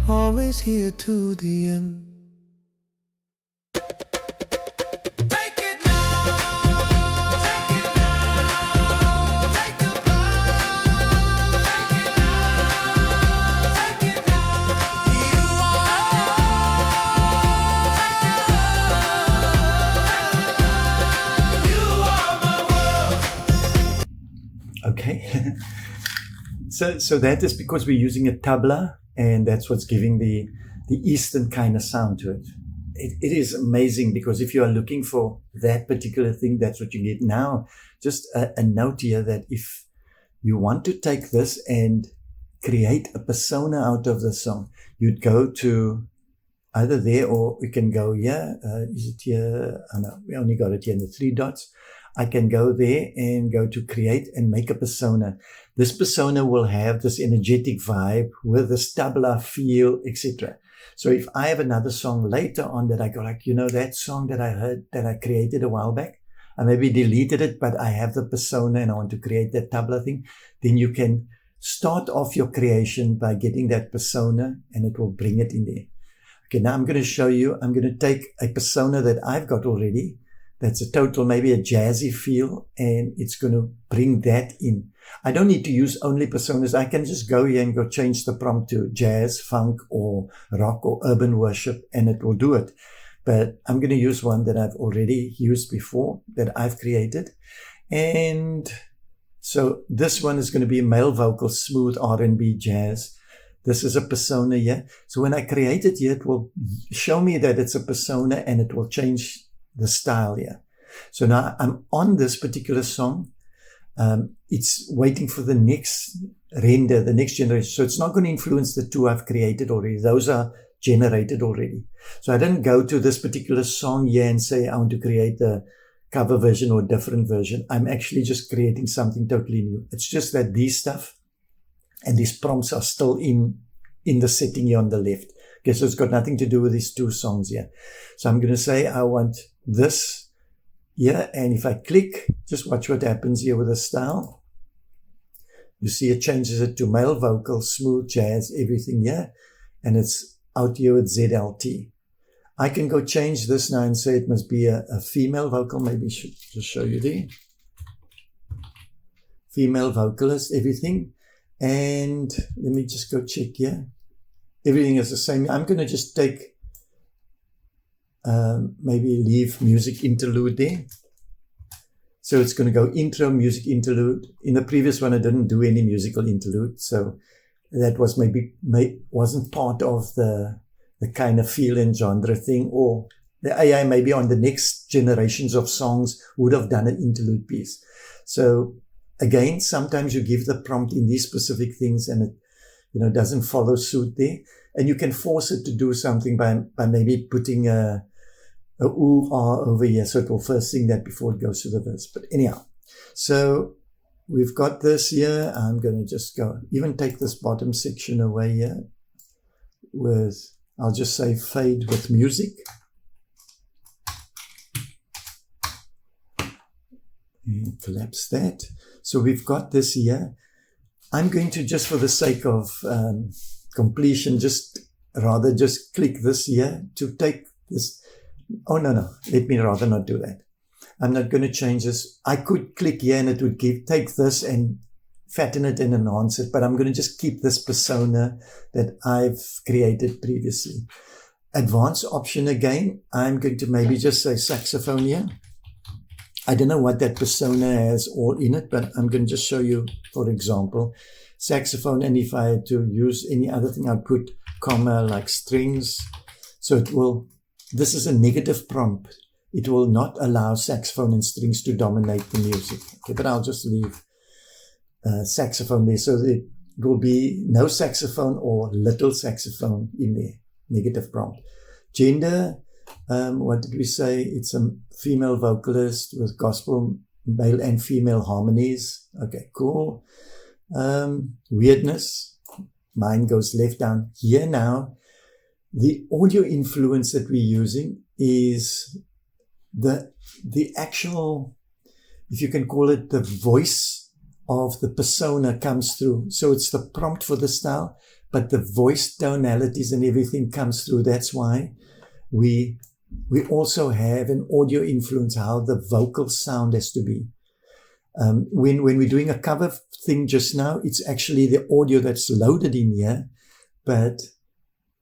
always here to the end. Take it now, take it now, take the blind. Take it now, you are my world. Okay. So that is because we're using a tabla, and that's what's giving the Eastern kind of sound to it. It is amazing, because if you are looking for that particular thing, that's what you get. Now, just a note here that if you want to take this and create a persona out of the song, you'd go to either there, or we can go here. Is it here? Oh no, we only got it here in the 3 dots. I can go there and go to create and make a persona. This persona will have this energetic vibe with this tabla feel, etc. So if I have another song later on that I go like, that song that I heard, that I created a while back, I maybe deleted it, but I have the persona and I want to create that tabla thing, then you can start off your creation by getting that persona, and it will bring it in there. Okay, now I'm going to show you, I'm going to take a persona that I've got already. That's a total, maybe a jazzy feel, and it's going to bring that in. I don't need to use only personas. I can just go here and go change the prompt to jazz, funk, or rock, or urban worship, and it will do it. But I'm going to use one that I've already used before, that I've created. And so this one is going to be male vocal, smooth R&B jazz. This is a persona here. So when I create it here, it will show me that it's a persona, and it will change the style here. So now I'm on this particular song. It's waiting for the next render, the next generation. So it's not going to influence the 2 I've created already. Those are generated already. So I didn't go to this particular song here and say I want to create a cover version or a different version. I'm actually just creating something totally new. It's just that these stuff and these prompts are still in the setting here on the left. Okay, so it's got nothing to do with these 2 songs here. So I'm going to say I want this here, and if I click, just watch what happens here with the style. You see it changes it to male vocal, smooth jazz, everything here, and it's out here with ZLT. I can go change this now and say it must be a female vocal. Maybe I should just show you there. Female vocalist, everything. And let me just go check here. Everything is the same. I'm going to just take, maybe leave music interlude there. So it's going to go intro, music interlude. In the previous one, I didn't do any musical interlude. So that was wasn't part of the kind of feel and genre thing, or the AI maybe on the next generations of songs would have done an interlude piece. So again, sometimes you give the prompt in these specific things and it, doesn't follow suit there. And you can force it to do something by maybe putting a ooh, ah over here. So it will first sing that before it goes to the verse. But anyhow, so we've got this here. I'm going to just go, even take this bottom section away here with, I'll just say fade with music. And collapse that. So we've got this here. I'm going to, just for the sake of completion, just click this here to take this. Oh, no. Let me rather not do that. I'm not going to change this. I could click here and it would take this and fatten it and enhance it, but I'm going to just keep this persona that I've created previously. Advanced option again. I'm going to maybe just say saxophone here. I don't know what that persona has all in it, but I'm going to just show you, for example, saxophone. And if I had to use any other thing, I'd put comma like strings. So it will, this is a negative prompt. It will not allow saxophone and strings to dominate the music. Okay, but I'll just leave saxophone there so that it will be no saxophone or little saxophone in there. Negative prompt. Gender, what did we say? It's a female vocalist with gospel, male and female harmonies. Okay, cool. Weirdness, mine goes left down here now. The audio influence that we're using is the actual, if you can call it, the voice of the persona comes through. So it's the prompt for the style, but the voice tonalities and everything comes through. That's why we also have an audio influence, how the vocal sound has to be. When we're doing a cover thing just now, it's actually the audio that's loaded in here, but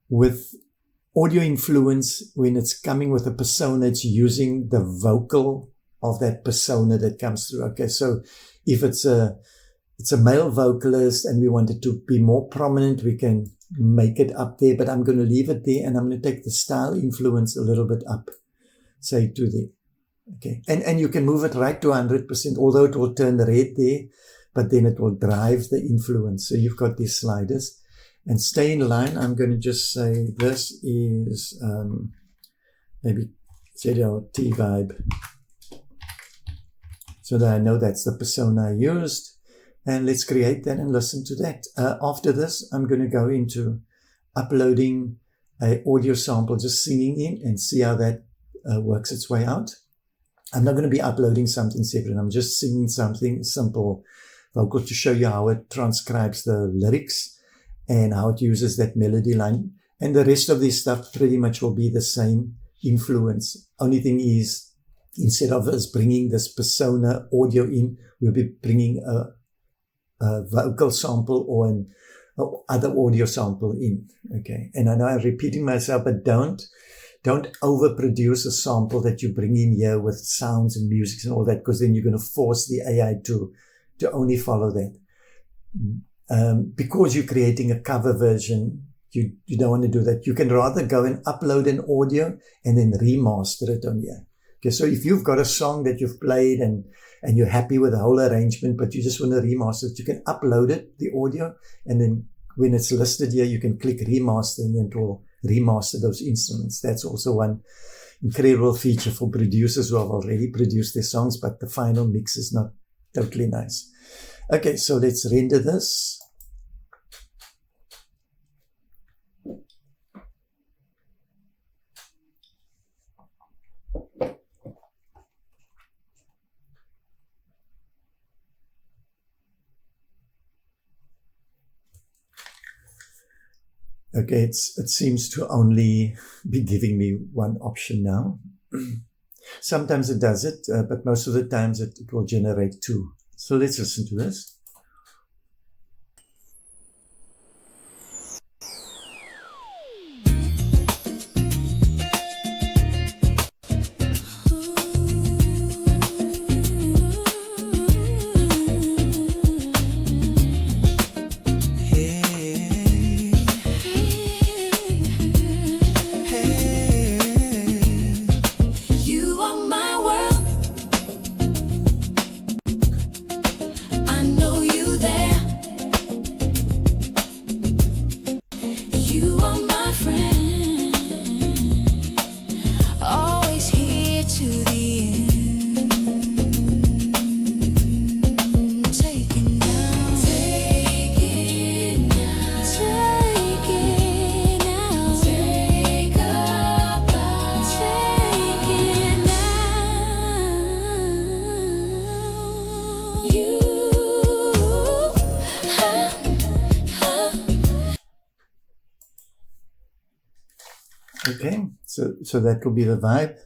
with audio influence, when it's coming with a persona, it's using the vocal of that persona that comes through. Okay, so if it's a male vocalist and we want it to be more prominent, we can make it up there, but I'm going to leave it there and I'm going to take the style influence a little bit up, say to the, okay. And you can move it right to 100%, although it will turn red there, but then it will drive the influence. So you've got these sliders. And stay in line, I'm going to just say this is maybe ZLT vibe. So that I know that's the persona I used. And let's create that and listen to that. After this, I'm going to go into uploading an audio sample, just singing in and see how that works its way out. I'm not going to be uploading something separate. I'm just singing something simple vocal to show you how it transcribes the lyrics and how it uses that melody line. And the rest of this stuff pretty much will be the same influence. Only thing is, instead of us bringing this persona audio in, we'll be bringing a vocal sample or an other audio sample in. Okay. And I know I'm repeating myself, but don't overproduce a sample that you bring in here with sounds and music and all that, because then you're going to force the AI to only follow that. Because you're creating a cover version, you don't want to do that. You can rather go and upload an audio and then remaster it on here. Okay, so if you've got a song that you've played and you're happy with the whole arrangement, but you just want to remaster it, you can upload it, the audio, and then when it's listed here, you can click remaster and then it will remaster those instruments. That's also one incredible feature for producers who have already produced their songs, but the final mix is not totally nice. Okay, so let's render this. Okay, it seems to only be giving me one option now. Sometimes it does it, but most of the times it will generate two. So let's listen to this. Okay, so that will be the vibe.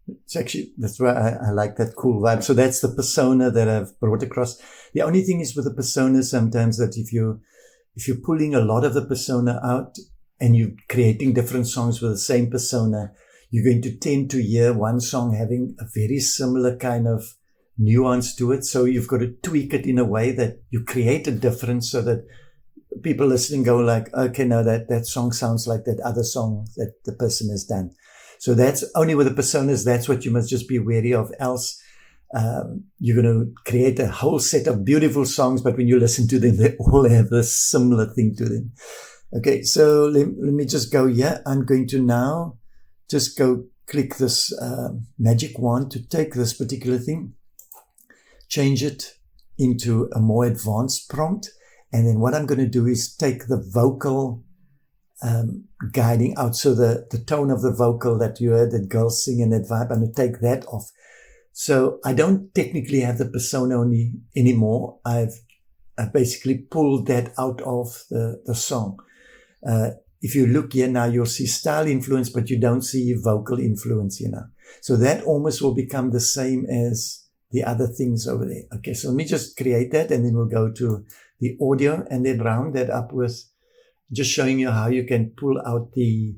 It's actually, that's why I like that cool vibe. So that's the persona that I've brought across. The only thing is with the persona sometimes that if you're pulling a lot of the persona out and you're creating different songs with the same persona, you're going to tend to hear one song having a very similar kind of nuance to it. So you've got to tweak it in a way that you create a difference so that people listening go like, okay, no, that song sounds like that other song that the person has done. So that's only with the personas. That's what you must just be wary of. Else, You're going to create a whole set of beautiful songs, but when you listen to them, they all have a similar thing to them. Okay, so let me just go here. I'm going to now just go click this magic wand to take this particular thing, change it into a more advanced prompt. And then what I'm going to do is take the vocal guiding out. So the tone of the vocal that you heard, that girls sing and that vibe, I'm going to take that off. So I don't technically have the persona anymore. I've basically pulled that out of the song. If you look here now, you'll see style influence, but you don't see vocal influence here now. So that almost will become the same as the other things over there. Okay, so let me just create that, and then we'll go to the audio and then round that up with just showing you how you can pull out the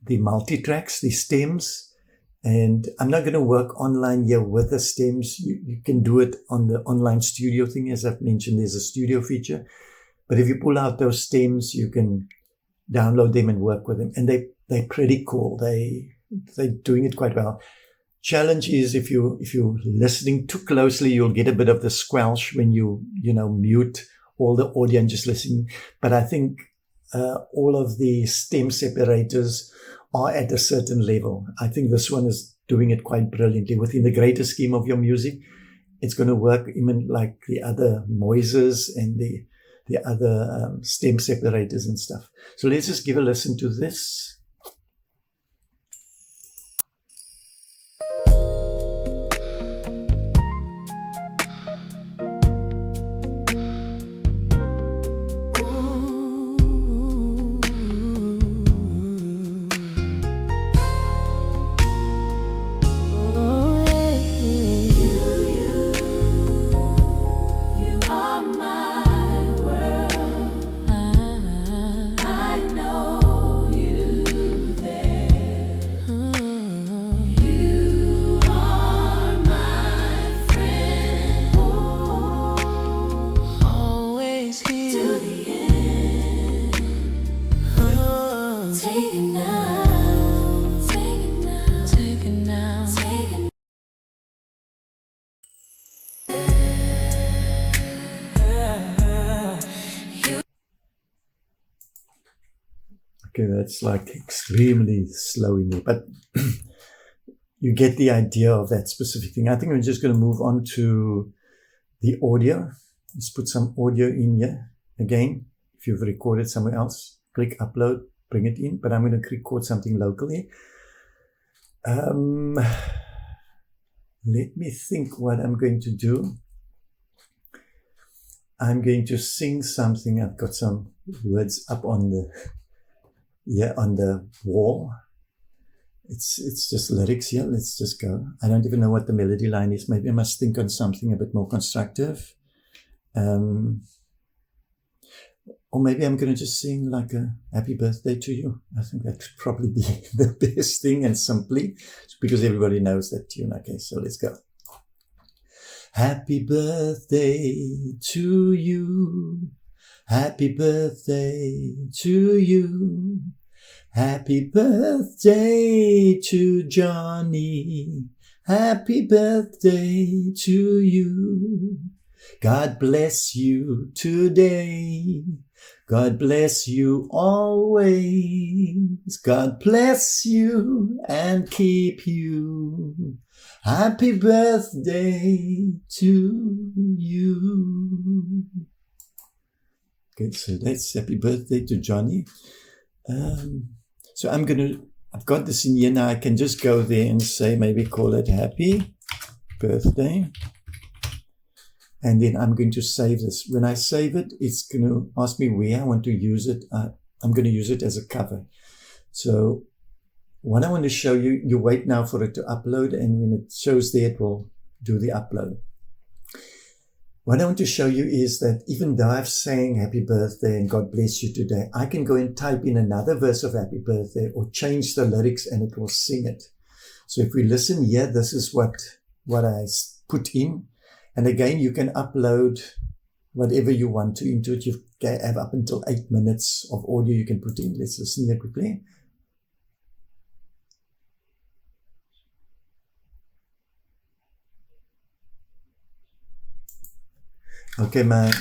multi-tracks, the stems. And I'm not going to work online here with the stems. You can do it on the online studio thing. As I've mentioned, there's a studio feature. But if you pull out those stems, you can download them and work with them. And they're pretty cool. They're doing it quite well. Challenge is if you're listening too closely, you'll get a bit of the squelch when you mute all the audio and just listen. But I think all of the stem separators are at a certain level. I think this one is doing it quite brilliantly. Within the greater scheme of your music, it's going to work even like the other noises and the other stem separators and stuff. So let's just give a listen to this. Okay, that's like extremely slow in there, but you get the idea of that specific thing. I think I'm just going to move on to the audio. Let's put some audio in here. Again, if you've recorded somewhere else, click upload, bring it in, but I'm going to record something locally. Let me think what I'm going to do. I'm going to sing something. I've got some words up on the wall. It's just lyrics here. Let's just go. I don't even know what the melody line is. Maybe I must think on something a bit more constructive. Or maybe I'm going to just sing like a happy birthday to you. I think that would probably be the best thing, and simply because everybody knows that tune. Okay, so let's go. Happy birthday to you. Happy birthday to you. Happy birthday to Johnny. Happy birthday to you. God bless you today. God bless you always. God bless you and keep you. Happy birthday to you. Okay, so that's happy birthday to Johnny. So I've got this in here now. I can just go there and say, maybe call it happy birthday. And then I'm going to save this. When I save it, it's going to ask me where I want to use it. I'm going to use it as a cover. So what I want to show you, you wait now for it to upload, and when it shows there, it will do the upload. What I want to show you is that even though I've sang happy birthday and God bless you today, I can go and type in another verse of happy birthday or change the lyrics and it will sing it. So if we listen here, this is what I put in. And again, you can upload whatever you want to into it. You have up until 8 minutes of audio you can put in. Let's listen here quickly. Okay, my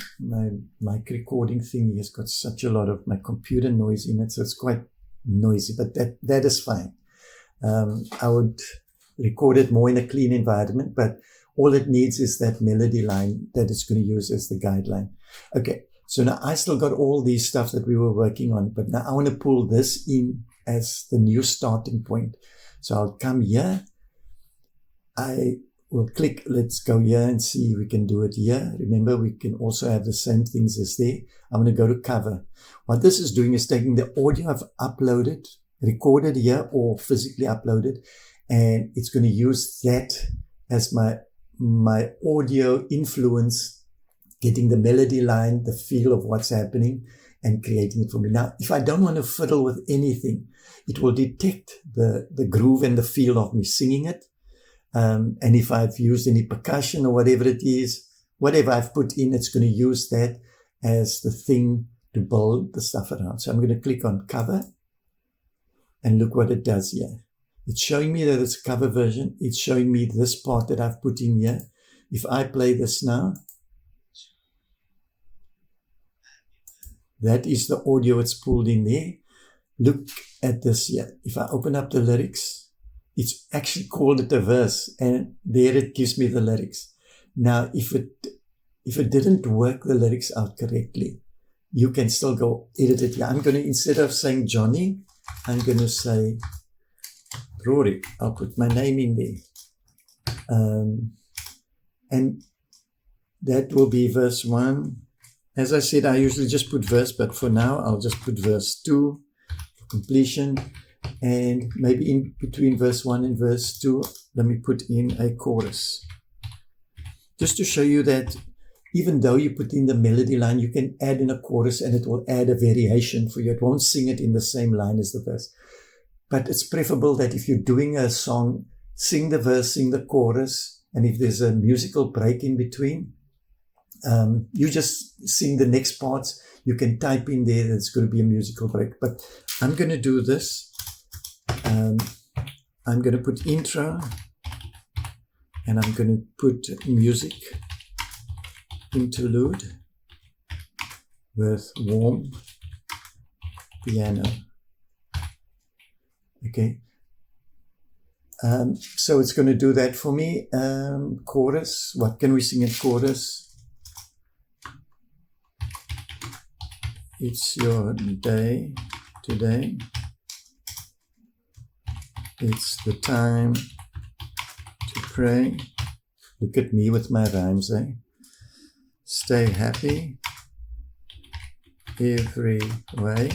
mic recording thing has got such a lot of my computer noise in it, so it's quite noisy, but that is fine. I would record it more in a clean environment, but all it needs is that melody line that it's going to use as the guideline. Okay, so now I still got all these stuff that we were working on, but now I want to pull this in as the new starting point. So I'll come here. I will click, let's go here and see we can do it here. Remember, we can also have the same things as there. I'm going to go to cover. What this is doing is taking the audio I've uploaded, recorded here or physically uploaded, and it's going to use that as my audio influence, getting the melody line, the feel of what's happening, and creating it for me. Now, if I don't want to fiddle with anything, it will detect the groove and the feel of me singing it. And if I've used any percussion or whatever it is, whatever I've put in, it's going to use that as the thing to build the stuff around. So I'm going to click on cover and look what it does here. It's showing me that it's a cover version. It's showing me this part that I've put in here. If I play this now, that is the audio it's pulled in there. Look at this here. If I open up the lyrics, it's actually called it a verse, and there it gives me the lyrics. Now, if it didn't work the lyrics out correctly, you can still go edit it. Yeah, I'm going to, instead of saying Johnny, I'm going to say Rory. I'll put my name in there. And that will be verse 1. As I said, I usually just put verse, but for now, I'll just put verse 2 for completion. And maybe in between verse 1 and verse 2, let me put in a chorus. Just to show you that even though you put in the melody line, you can add in a chorus and it will add a variation for you. It won't sing it in the same line as the verse. But it's preferable that if you're doing a song, sing the verse, sing the chorus, and if there's a musical break in between, you just sing the next parts. You can type in there that it's going to be a musical break. But I'm going to do this. I'm going to put intro, and I'm going to put music interlude with warm piano. Okay. So it's going to do that for me. Chorus. What can we sing in chorus? It's your day today. It's the time to pray. Look at me with my rhymes, eh? Stay happy every way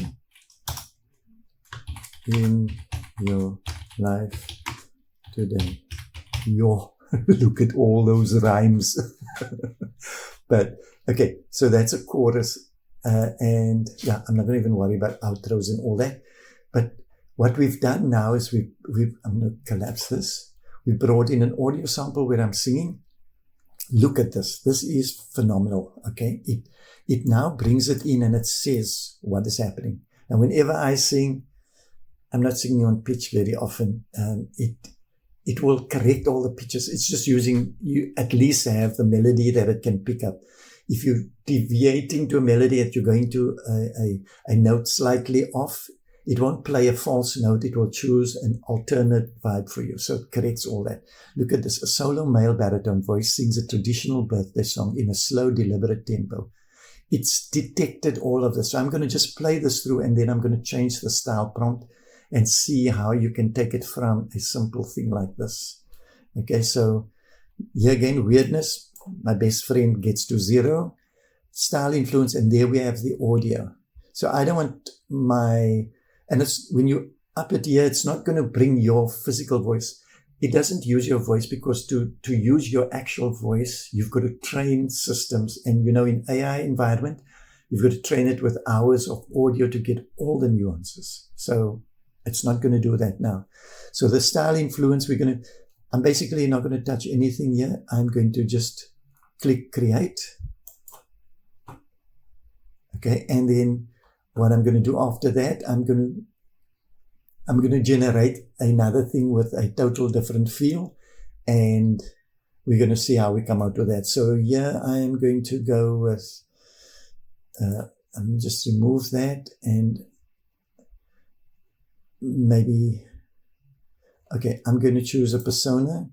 in your life today. Look at all those rhymes. But, okay, so that's a chorus. And yeah, I'm not going to even worry about outros and all that. But what we've done now is I'm going to collapse this. We brought in an audio sample where I'm singing. Look at this. This is phenomenal. Okay. It now brings it in and it says what is happening. And whenever I sing, I'm not singing on pitch very often. It will correct all the pitches. It's just using, you at least have the melody that it can pick up. If you're deviating to a melody that you're going to a note slightly off, it won't play a false note. It will choose an alternate vibe for you. So it corrects all that. Look at this. A solo male baritone voice sings a traditional birthday song in a slow, deliberate tempo. It's detected all of this. So I'm going to just play this through, and then I'm going to change the style prompt and see how you can take it from a simple thing like this. Okay, so here again, weirdness. My best friend gets to 0. Style influence, and there we have the audio. So I don't want and it's when you up it here, it's not going to bring your physical voice. It doesn't use your voice, because to use your actual voice, you've got to train systems. And in AI environment, you've got to train it with hours of audio to get all the nuances. So it's not going to do that now. So the style influence, I'm basically not going to touch anything here. I'm going to just click create. Okay. And then what I'm going to do after that, I'm going to generate another thing with a total different feel. And we're going to see how we come out with that. So here I am going to go with, just remove that and maybe, okay, I'm going to choose a persona.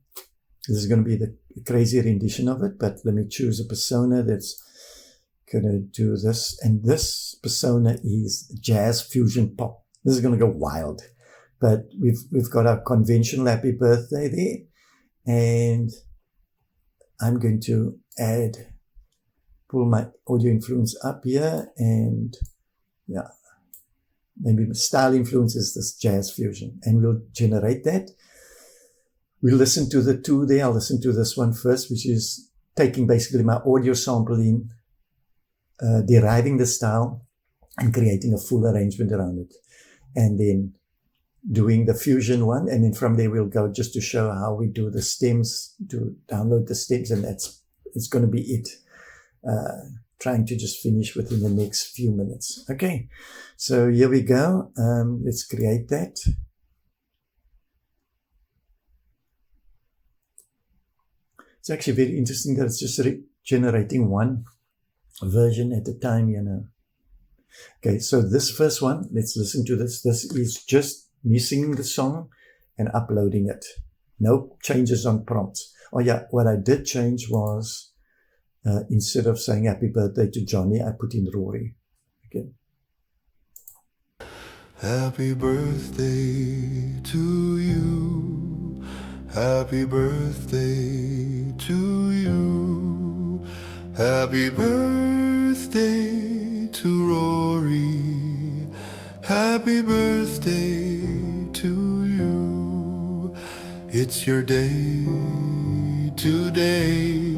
This is going to be the crazy rendition of it, but let me choose a persona that's going to do this. And this persona is jazz fusion pop. This is going to go wild. But we've got our conventional happy birthday there. And I'm going to pull my audio influence up here, and yeah, maybe style influence is this jazz fusion, and we'll generate that. We'll listen to the two there. I'll listen to this one first, which is taking basically my audio sample in, deriving the style and creating a full arrangement around it, and then doing the fusion one. And then from there, we'll go just to show how we do the stems, to download the stems. And it's going to be it. Trying to just finish within the next few minutes. Okay. So here we go. Let's create that. It's actually very interesting that it's just generating one version at a time, you know. Okay. So this first one, let's listen to this. This is just me singing the song and uploading it. No changes on prompts. Oh yeah, what I did change was instead of saying happy birthday to Johnny, I put in Rory. Okay. Happy birthday to you. Happy birthday to you. Happy birthday to Rory. Happy birthday to you. It's your day today.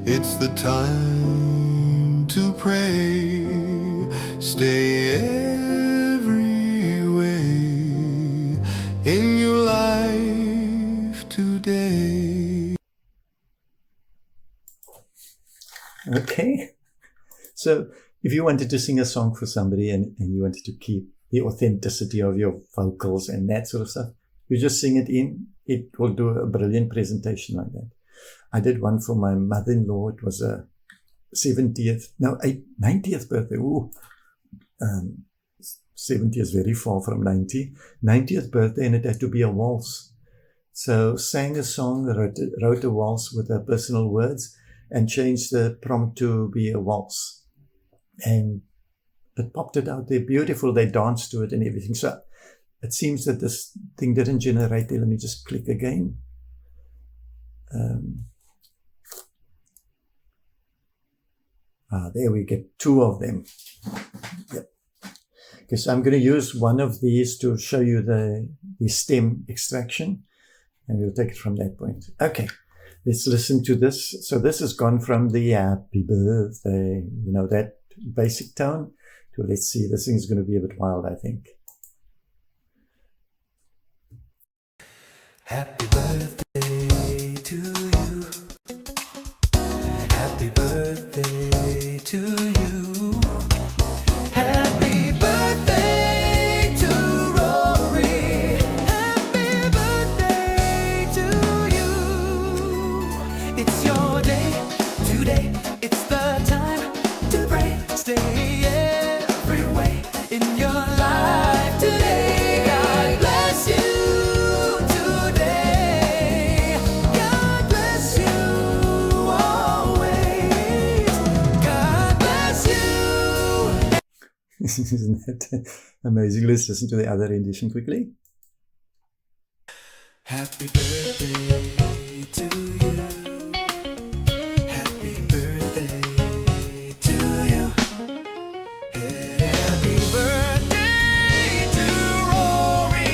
It's the time to pray. Stay every way in your life today. Okay. So if you wanted to sing a song for somebody and you wanted to keep the authenticity of your vocals and that sort of stuff, you just sing it in. It will do a brilliant presentation like that. I did one for my mother-in-law. It was a 90th birthday. Ooh. 70 is very far from 90. 90th birthday, and it had to be a waltz. So sang a song, wrote a waltz with her personal words, and changed the prompt to be a waltz. And it popped it out there beautiful. They danced to it and everything. So it seems that this thing didn't generate there. Let me just click again. There we get two of them. Yep. Okay, so I'm going to use one of these to show you the stem extraction, and we'll take it from that point. Okay, let's listen to this. So this has gone from the happy birthday, you know, that basic tone, to, let's see, this thing's going to be a bit wild, I think. Happy birthday to you. Happy birthday to you. Happy birthday to Rory. Happy birthday to you. It's your day today. It's the time to pray. Stay every way in your life today. God bless you. Isn't that amazing? Let's listen to the other rendition quickly. Happy birthday to you. Happy birthday to you. Happy birthday to Rory.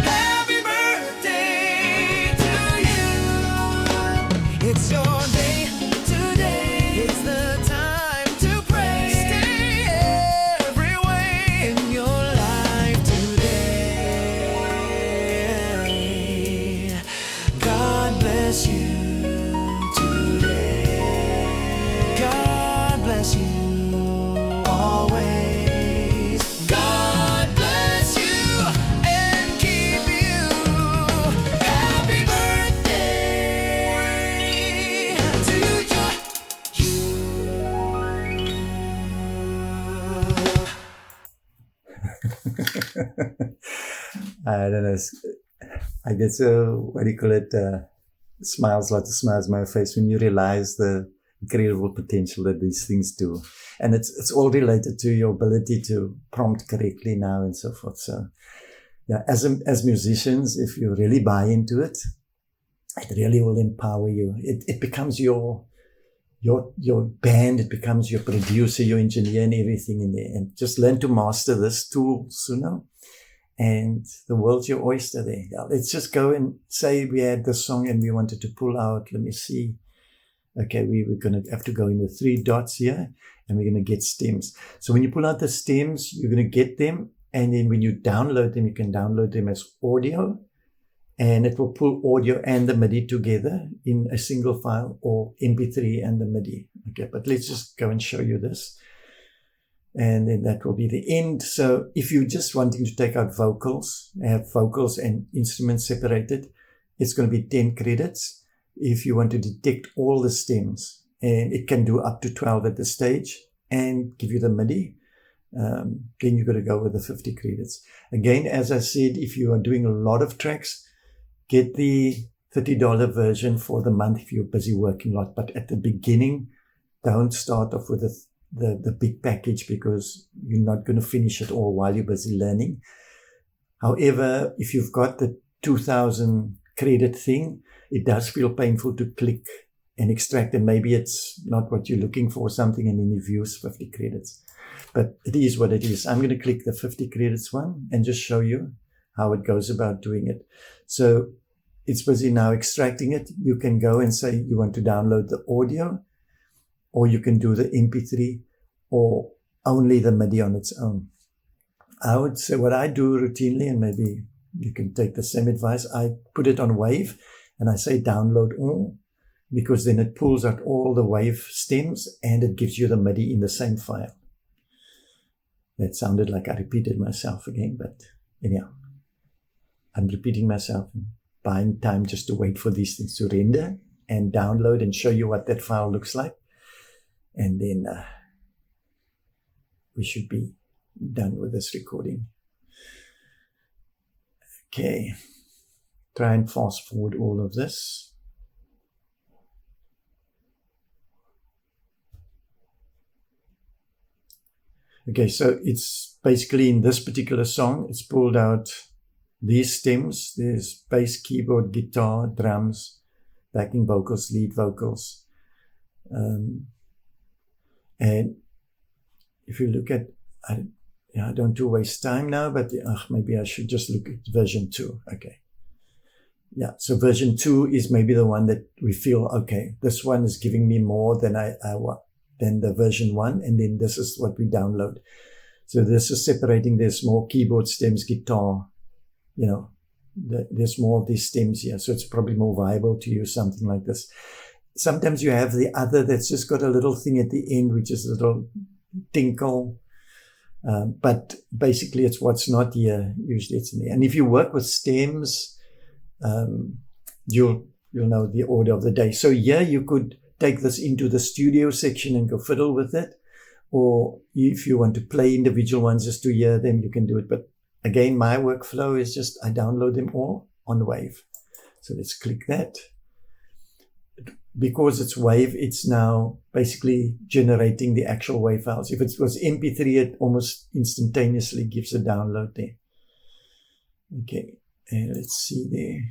Happy birthday to you. It's your day today. It's the time to pray. Stay every way in your life today. God bless. I don't know. I get so, what do you call it? Smiles, lots of smiles on my face when you realize the incredible potential that these things do. And it's all related to your ability to prompt correctly now and so forth. So yeah, as musicians, if you really buy into it, it really will empower you. It becomes your band, it becomes your producer, your engineer, and everything in there. And just learn to master this tool, Suno, and the world's your oyster there. Yeah, let's just go and say we had this song and we wanted to pull out, let me see. Okay, we're going to have to go in the 3 dots here, and we're going to get stems. So when you pull out the stems, you're going to get them. And then when you download them, you can download them as audio, and it will pull audio and the MIDI together in a single file, or MP3 and the MIDI. Okay, but let's just go and show you this. And then that will be the end. So if you're just wanting to take out vocals, have vocals and instruments separated, it's going to be 10 credits. If you want to detect all the stems, and it can do up to 12 at the stage and give you the MIDI, then you've got to go with the 50 credits. Again, as I said, if you are doing a lot of tracks, get the $30 version for the month if you're busy working a lot. But at the beginning, don't start off with the big package, because you're not going to finish it all while you're busy learning. However, if you've got the 2000 credit thing, it does feel painful to click and extract, and maybe it's not what you're looking for, something, and then you've used 50 credits. But it is what it is. I'm going to click the 50 credits one and just show you how it goes about doing it. So it's busy now extracting it. You can go and say you want to download the audio, or you can do the MP3, or only the MIDI on its own. I would say what I do routinely, and maybe you can take the same advice, I put it on Wave and I say download all, because then it pulls out all the Wave stems and it gives you the MIDI in the same file. That sounded like I repeated myself again, but anyhow, I'm repeating myself and buying time just to wait for these things to render and download and show you what that file looks like. And then we should be done with this recording. Okay, try and fast forward all of this. Okay, so it's basically in this particular song, it's pulled out these stems. There's bass, keyboard, guitar, drums, backing vocals, lead vocals. And if you look at, I don't want to waste time now, but maybe I should just look at version 2. Okay. Yeah, so version 2 is maybe the one that we feel, okay, this one is giving me more than I want. Than the version 1, and then this is what we download. So this is separating. There's more keyboard stems, guitar, there's more of these stems here. So it's probably more viable to use something like this. Sometimes you have the other that's just got a little thing at the end, which is a little tinkle. But basically it's what's not here. Usually it's in there. And if you work with stems, you'll know the order of the day. So here you could take this into the studio section and go fiddle with it. Or if you want to play individual ones just to hear them, you can do it. But again, my workflow is just I download them all on Wave. So let's click that. Because it's Wave, it's now basically generating the actual Wave files. If it was MP3, it almost instantaneously gives a download there. Okay, and let's see there. You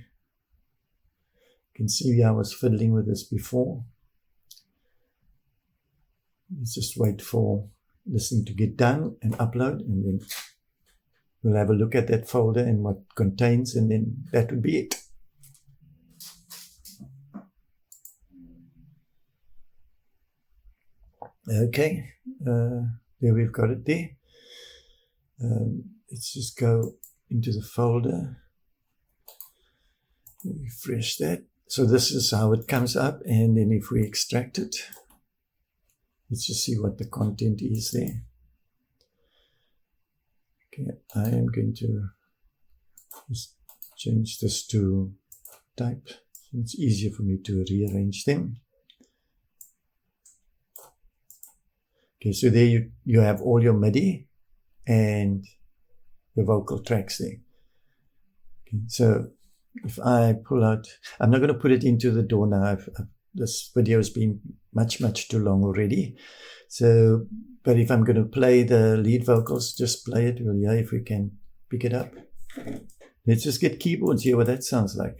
can see I was fiddling with this before. Let's just wait for this thing to get done and upload, and then we'll have a look at that folder and what it contains, and then that would be it. Okay, there we've got it there. Let's just go into the folder, refresh that. So this is how it comes up, and then if we extract it, let's just see what the content is there. Okay, I am going to just change this to type, so it's easier for me to rearrange them. Okay, so there you have all your MIDI and your vocal tracks there. Okay, so if I pull out, I'm not going to put it into the DAW now. This video has been much too long already. So, but if I'm going to play the lead vocals, just play it. We'll hear if we can pick it up. Let's just get keyboards, hear what that sounds like.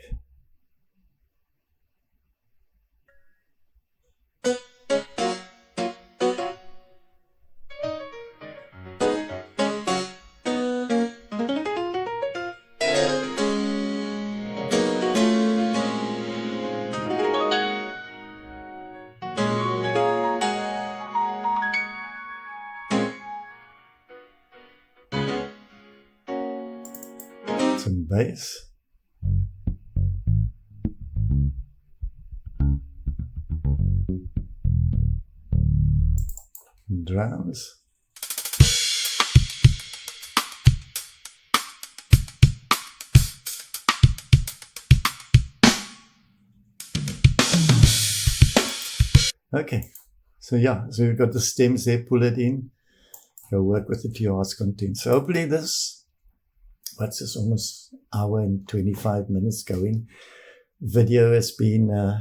Some bass. Drums. Okay, so yeah, so we've got the stems there, pull it in, go work with it to your heart's content. So hopefully this, what's this, almost hour and 25 minutes going, video has been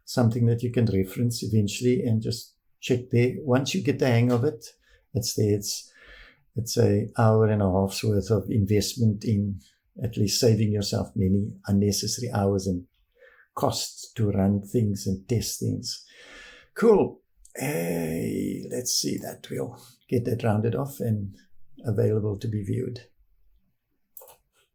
something that you can reference eventually and just check there. Once you get the hang of it, it's there. It's an hour and a half's worth of investment in at least saving yourself many unnecessary hours and costs to run things and test things. Cool. Hey, let's see that. We'll get that rounded off and available to be viewed.